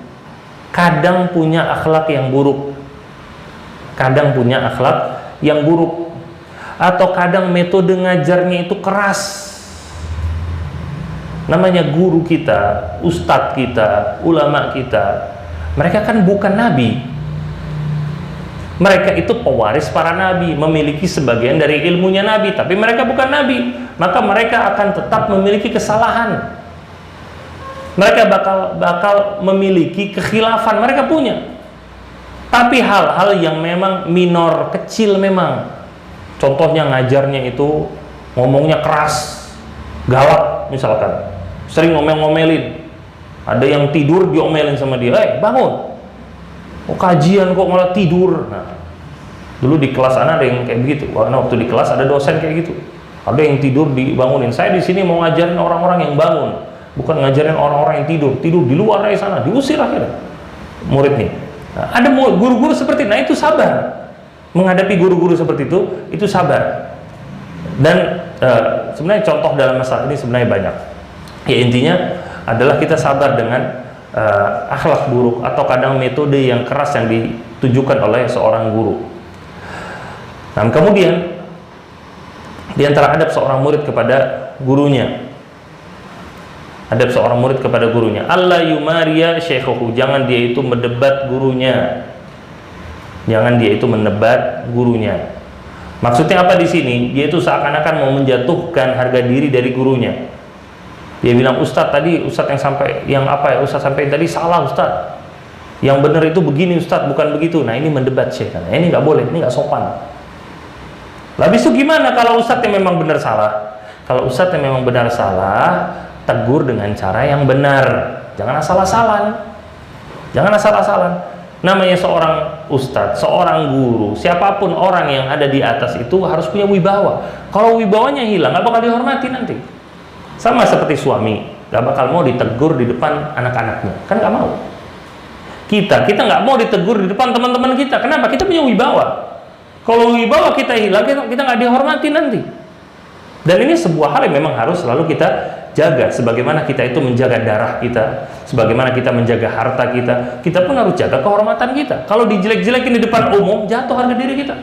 kadang punya akhlak yang buruk. Atau kadang metode ngajarnya itu keras. Namanya guru kita, ustadz kita, ulama kita, mereka kan bukan nabi. Mereka itu pewaris para nabi, memiliki sebagian dari ilmunya nabi, tapi mereka bukan nabi. Maka mereka akan tetap memiliki kesalahan. Mereka bakal memiliki kekhilafan, mereka punya. Tapi hal-hal yang memang minor, kecil memang. Contohnya ngajarnya itu ngomongnya keras, galak misalkan. Sering ngomel-ngomelin. Ada yang tidur diomelin sama dia, bangun. Oh, kajian kok malah tidur. Nah, dulu di kelas ada yang kayak begitu. Waktu di kelas ada dosen kayak gitu. Ada yang tidur dibangunin. Saya di sini mau ngajarin orang-orang yang bangun, bukan ngajarin orang-orang yang tidur di luar dari sana. Diusir akhirnya murid nih. Nah, ada guru-guru seperti itu. Nah, itu sabar. Menghadapi guru-guru seperti itu sabar. Dan sebenarnya contoh dalam masalah ini sebenarnya banyak. Ya, intinya adalah kita sabar dengan akhlak buruk atau kadang metode yang keras yang ditujukan oleh seorang guru. Nah, kemudian di antara adab seorang murid kepada gurunya, Allah yumaria syekhuhu, jangan dia itu mendebat gurunya. Maksudnya apa di sini? Dia itu seakan-akan mau menjatuhkan harga diri dari gurunya. Dia bilang, Ustadz tadi, Ustadz Ustadz sampai tadi salah Ustadz. Yang benar itu begini Ustadz, bukan begitu. Nah, ini mendebat Syekh. Ini nggak boleh, ini nggak sopan. Habis itu gimana kalau Ustadz yang memang benar salah? Kalau Ustadz yang memang benar salah, tegur dengan cara yang benar. Jangan asal-asalan. Namanya seorang ustadz, seorang guru, siapapun orang yang ada di atas itu harus punya wibawa. Kalau wibawanya hilang, nggak bakal dihormati nanti. Sama seperti suami, nggak bakal mau ditegur di depan anak-anaknya, kan nggak mau. Kita nggak mau ditegur di depan teman-teman kita. Kenapa? Kita punya wibawa. Kalau wibawa kita hilang, kita nggak dihormati nanti. Dan ini sebuah hal yang memang harus selalu kita jaga. Sebagaimana kita itu menjaga darah kita, sebagaimana kita menjaga harta kita, kita pun harus jaga kehormatan kita. Kalau dijelek-jelekin di depan umum, jatuh harga diri kita.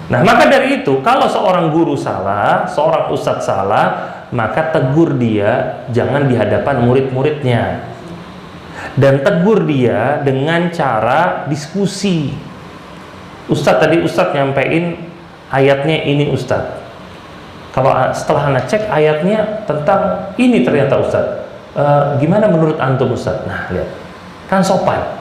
Nah, maka dari itu, kalau seorang guru salah, seorang ustadz salah, maka tegur dia, jangan di hadapan murid-muridnya. Dan tegur dia dengan cara diskusi. Ustadz nyampein ayatnya ini Ustadz. Kalau setelah anak cek ayatnya tentang ini ternyata Ustadz, gimana menurut antum Ustadz? Nah, lihat, kan sopan.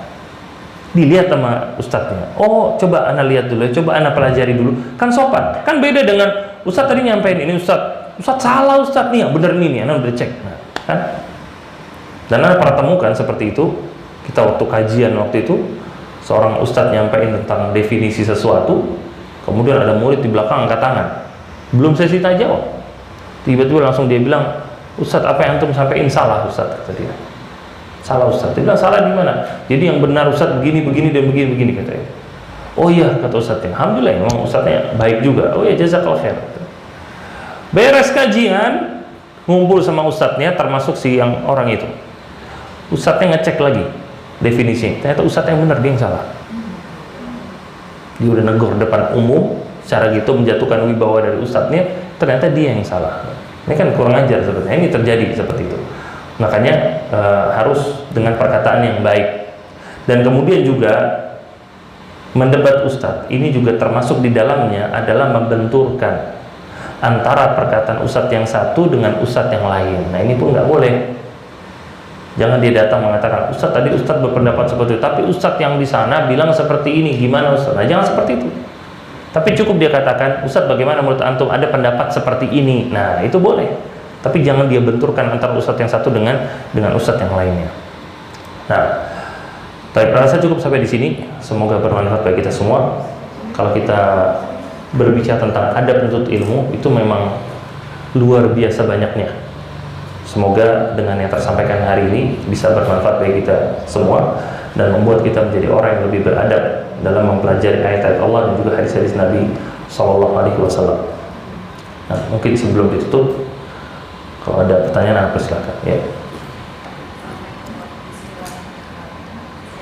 Dilihat sama ustadznya. Oh, coba anak lihat dulu, coba anak pelajari dulu. Kan sopan. Kan beda dengan Ustadz tadi nyampein ini Ustadz salah Ustadz nih, yang bener nih, anak udah cek. Nah, kan? Dan anak pernah temukan seperti itu. Kita waktu kajian waktu itu, seorang ustadz nyampein tentang definisi sesuatu, kemudian ada murid di belakang angkat tangan. Belum sesi tanya jawab, tiba-tiba langsung dia bilang, Ustadz, apa yang antum sampaikan salah Ustadz, kata dia. Salah Ustadz. Dia bilang, salah di mana? Jadi yang benar Ustadz begini dan begini katanya. Oh iya, kata Ustadznya. Alhamdulillah, memang Ustadznya baik juga. Oh iya, jazakallah khair. Beres kajian, ngumpul sama Ustadznya, termasuk si yang orang itu. Ustadznya ngecek lagi definisi. Ternyata Ustadz yang benar, dia yang salah. Dia udah negor depan umum, cara gitu menjatuhkan wibawa dari ustadznya, ternyata dia yang salah. Ini kan kurang ajar sebetulnya. Ini terjadi seperti itu. Makanya harus dengan perkataan yang baik. Dan kemudian juga mendebat ustadz, ini juga termasuk di dalamnya adalah membenturkan antara perkataan ustadz yang satu dengan ustadz yang lain. Nah, ini pun nggak boleh. Jangan dia datang mengatakan, Ustadz tadi Ustadz berpendapat seperti itu, tapi Ustadz yang di sana bilang seperti ini, gimana Ustadz? Nah, jangan seperti itu. Tapi cukup dia katakan, Ustadz bagaimana menurut antum, ada pendapat seperti ini. Nah, itu boleh. Tapi jangan dia benturkan antara Ustadz yang satu dengan Ustadz yang lainnya. Nah, saya rasa cukup sampai di sini. Semoga bermanfaat bagi kita semua. Kalau kita berbicara tentang adab menuntut ilmu, itu memang luar biasa banyaknya. Semoga dengan yang tersampaikan hari ini bisa bermanfaat bagi kita semua dan membuat kita menjadi orang yang lebih beradab dalam mempelajari ayat-ayat Allah dan juga hadis-hadis Nabi Sallallahu Alaihi Wasallam. Nah, mungkin sebelum ditutup, kalau ada pertanyaan apa silakan ya.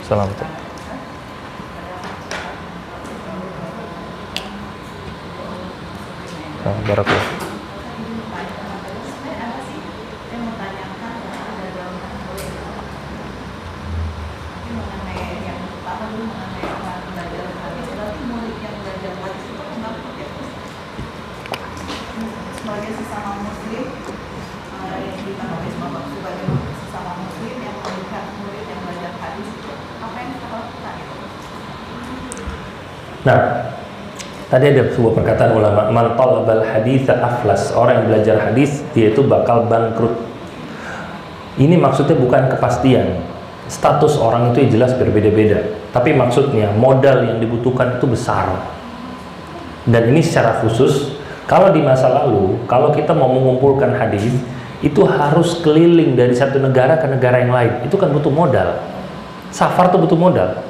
Assalamualaikum. Barakallah. Nah, tadi ada sebuah perkataan ulama, man talabal haditsa aflas, orang yang belajar hadis dia itu bakal bangkrut. Ini maksudnya bukan kepastian. Status orang itu jelas berbeda-beda, tapi maksudnya modal yang dibutuhkan itu besar. Dan ini secara khusus, kalau di masa lalu, kalau kita mau mengumpulkan hadis, itu harus keliling dari satu negara ke negara yang lain. Itu kan butuh modal. Safar itu butuh modal.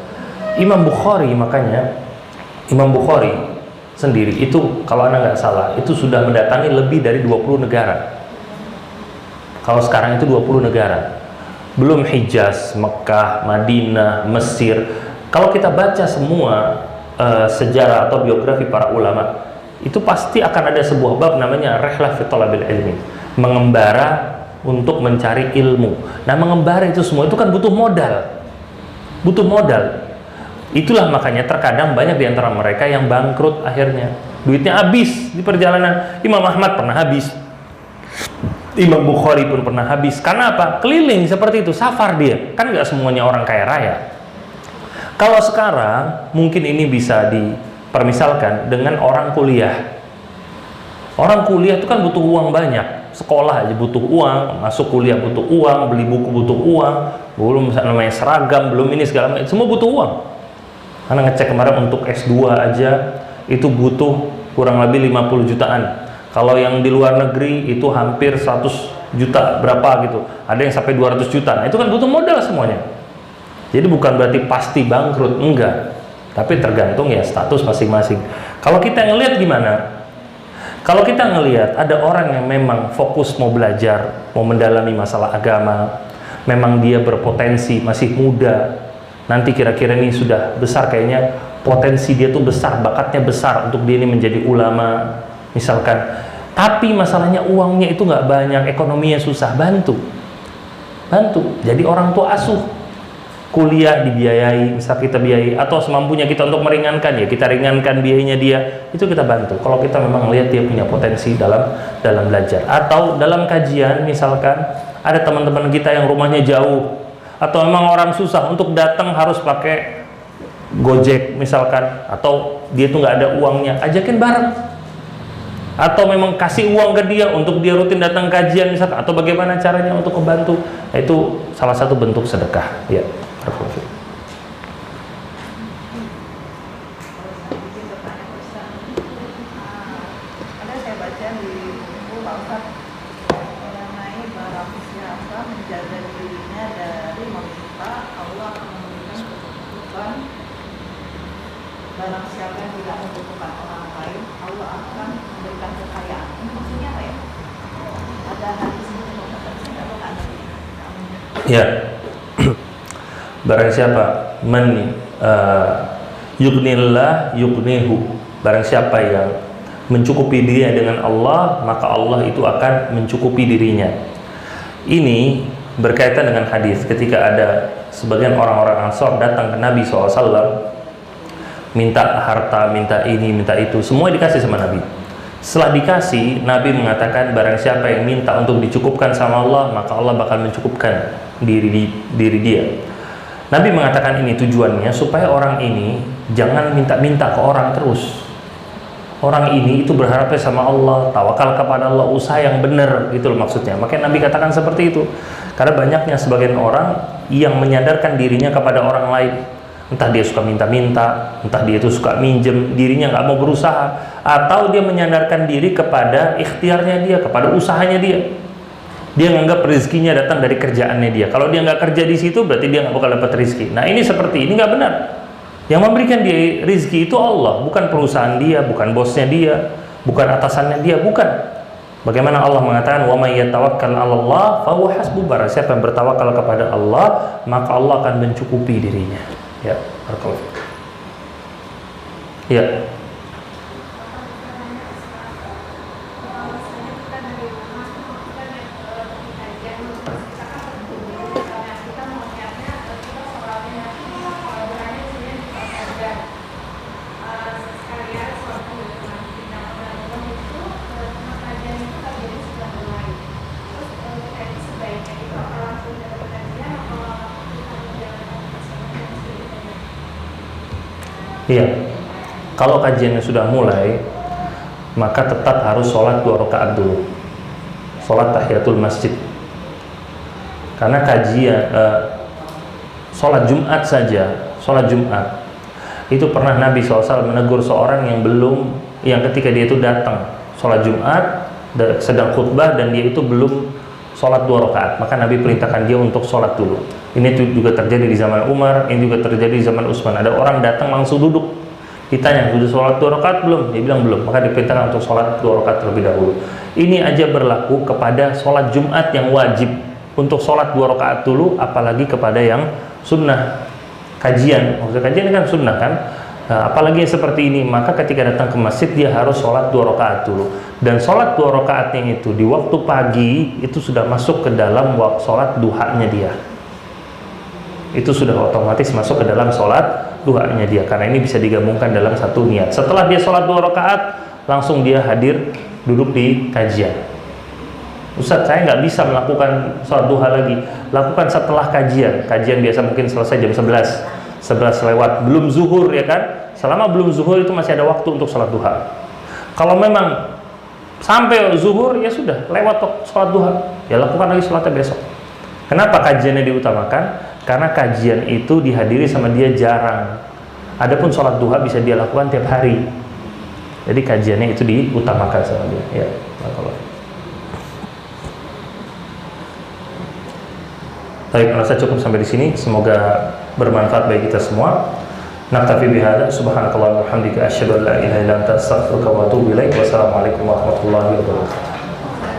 Imam Bukhari sendiri itu kalau Anda nggak salah itu sudah mendatangi lebih dari 20 negara. Kalau sekarang itu 20 negara. Belum Hijaz, Mekah, Madinah, Mesir. Kalau kita baca semua sejarah atau biografi para ulama, itu pasti akan ada sebuah bab namanya Rihlah fi Thalabil Ilmi, mengembara untuk mencari ilmu. Nah, mengembara itu semua itu kan butuh modal. Butuh modal. Itulah makanya terkadang banyak di antara mereka yang bangkrut akhirnya. Duitnya habis di perjalanan. Imam Ahmad pernah habis. Imam Bukhari pun pernah habis. Karena apa? Keliling seperti itu, safar dia. Kan nggak semuanya orang kaya raya. Kalau sekarang mungkin ini bisa dipermisalkan dengan orang kuliah. Orang kuliah itu kan butuh uang banyak. Sekolah aja butuh uang, masuk kuliah butuh uang, beli buku butuh uang, belum namanya seragam, belum ini segala macam, semua butuh uang. Karena ngecek kemarin untuk S2 aja itu butuh kurang lebih 50 jutaan. Kalau yang di luar negeri itu hampir 100 juta berapa gitu. Ada yang sampai 200 juta. Nah, itu kan butuh modal semuanya. Jadi bukan berarti pasti bangkrut, enggak. Tapi tergantung ya status masing-masing. Kalau kita ngelihat gimana? Kalau kita ngelihat ada orang yang memang fokus mau belajar, mau mendalami masalah agama, memang dia berpotensi, masih muda, nanti kira-kira ini sudah besar kayaknya, potensi dia tuh besar, bakatnya besar untuk dia ini menjadi ulama misalkan, tapi masalahnya uangnya itu nggak banyak, ekonominya susah, bantu jadi orang tua asuh, kuliah dibiayai, misal kita biayai, atau semampunya kita untuk meringankan, ya kita ringankan biayanya dia, itu kita bantu kalau kita memang lihat dia punya potensi dalam belajar. Atau dalam kajian misalkan ada teman-teman kita yang rumahnya jauh, atau memang orang susah untuk datang harus pakai Gojek misalkan, atau dia tuh nggak ada uangnya, ajakin bareng, atau memang kasih uang ke dia untuk dia rutin datang kajian misalkan, atau bagaimana caranya untuk membantu. Nah, itu salah satu bentuk sedekah ya. Ada saya baca di buku Pak Ustadz mengenai barang siapa menjaga dirinya dari meminta, Allah akan memberikan kecukupan. Barang siapa yang tidak membutuhkan orang lain, Allah akan memberikan kekayaan. Ini maksudnya apa ya? Ada hadis ini Pak Ustadz, saya nggak tahu kan? Ya. Barang siapa yughnillah yughnihu, barang siapa yang mencukupi dirinya dengan Allah, maka Allah itu akan mencukupi dirinya. Ini berkaitan dengan hadis ketika ada sebagian orang-orang Ansor datang ke Nabi SAW, minta harta, minta ini, minta itu, semua dikasih sama Nabi. Setelah dikasih, Nabi mengatakan barang siapa yang minta untuk dicukupkan sama Allah, maka Allah bakal mencukupkan diri dia. Nabi mengatakan ini tujuannya supaya orang ini jangan minta-minta ke orang terus. Orang ini itu berharapnya sama Allah, tawakal kepada Allah, usaha yang benar, gitu loh maksudnya. Makanya Nabi katakan seperti itu. Karena banyaknya sebagian orang yang menyadarkan dirinya kepada orang lain. Entah dia suka minta-minta, entah dia itu suka minjem, dirinya nggak mau berusaha, atau dia menyandarkan diri kepada ikhtiarnya dia, kepada usahanya dia. Dia nganggap rezekinya datang dari kerjaannya dia. Kalau dia nggak kerja di situ, berarti dia nggak bakal dapat rezeki. Nah, ini seperti ini nggak benar. Yang memberikan dia rezeki itu Allah, bukan perusahaan dia, bukan bosnya dia, bukan atasannya dia, bukan. Bagaimana Allah mengatakan, "Wa may yatawakkal 'alallah fa huwa hasbuh." Barang siapa yang bertawakal kepada Allah, maka Allah akan mencukupi dirinya. Ya, barakallahu. Ya. Iya, kalau kajiannya sudah mulai, maka tetap harus sholat 2 rakaat dulu, sholat tahiyatul masjid. Karena kajian, sholat Jumat saja, sholat Jumat itu pernah Nabi SAW menegur seorang yang ketika dia itu datang sholat Jumat, sedang khutbah dan dia itu belum sholat 2 rakaat, maka Nabi perintahkan dia untuk sholat dulu. Ini juga terjadi di zaman Umar, ini juga terjadi di zaman Utsman. Ada orang datang langsung duduk, ditanya, sudah sholat 2 rakaat belum? Dia bilang belum, maka diperintahkan untuk sholat 2 rakaat terlebih dahulu. Ini aja berlaku kepada sholat Jumat yang wajib. Untuk sholat 2 rakaat dulu, apalagi kepada yang sunnah kajian. Maksudnya kajian ini kan sunnah kan? Nah, apalagi yang seperti ini, maka ketika datang ke masjid dia harus sholat 2 rakaat dulu. Dan sholat 2 rakaatnya itu di waktu pagi itu sudah masuk ke dalam waktu sholat duhanya dia. Itu sudah otomatis masuk ke dalam sholat duhanya dia, karena ini bisa digabungkan dalam satu niat. Setelah dia sholat 2 rakaat, langsung dia hadir duduk di kajian. Ustaz, saya nggak bisa melakukan sholat duha lagi. Lakukan setelah kajian. Kajian biasa mungkin selesai jam 11 lewat, belum zuhur ya kan. Selama belum zuhur itu masih ada waktu untuk sholat duha. Kalau memang sampai zuhur, ya sudah lewat sholat duha, ya lakukan lagi sholatnya besok. Kenapa kajiannya diutamakan? Karena kajian itu dihadiri sama dia jarang. Adapun sholat duha bisa dia lakukan tiap hari. Jadi kajiannya itu diutamakan sama dia. Ya, Baik, saya cukup sampai di sini. Semoga bermanfaat bagi kita semua. Naktafi bihadza, subhanakallahumma wa bihamdika asyhadu an la ilaha illa anta astaghfiruka wa atubu ilaik. Wassalamualaikum warahmatullahi wabarakatuh.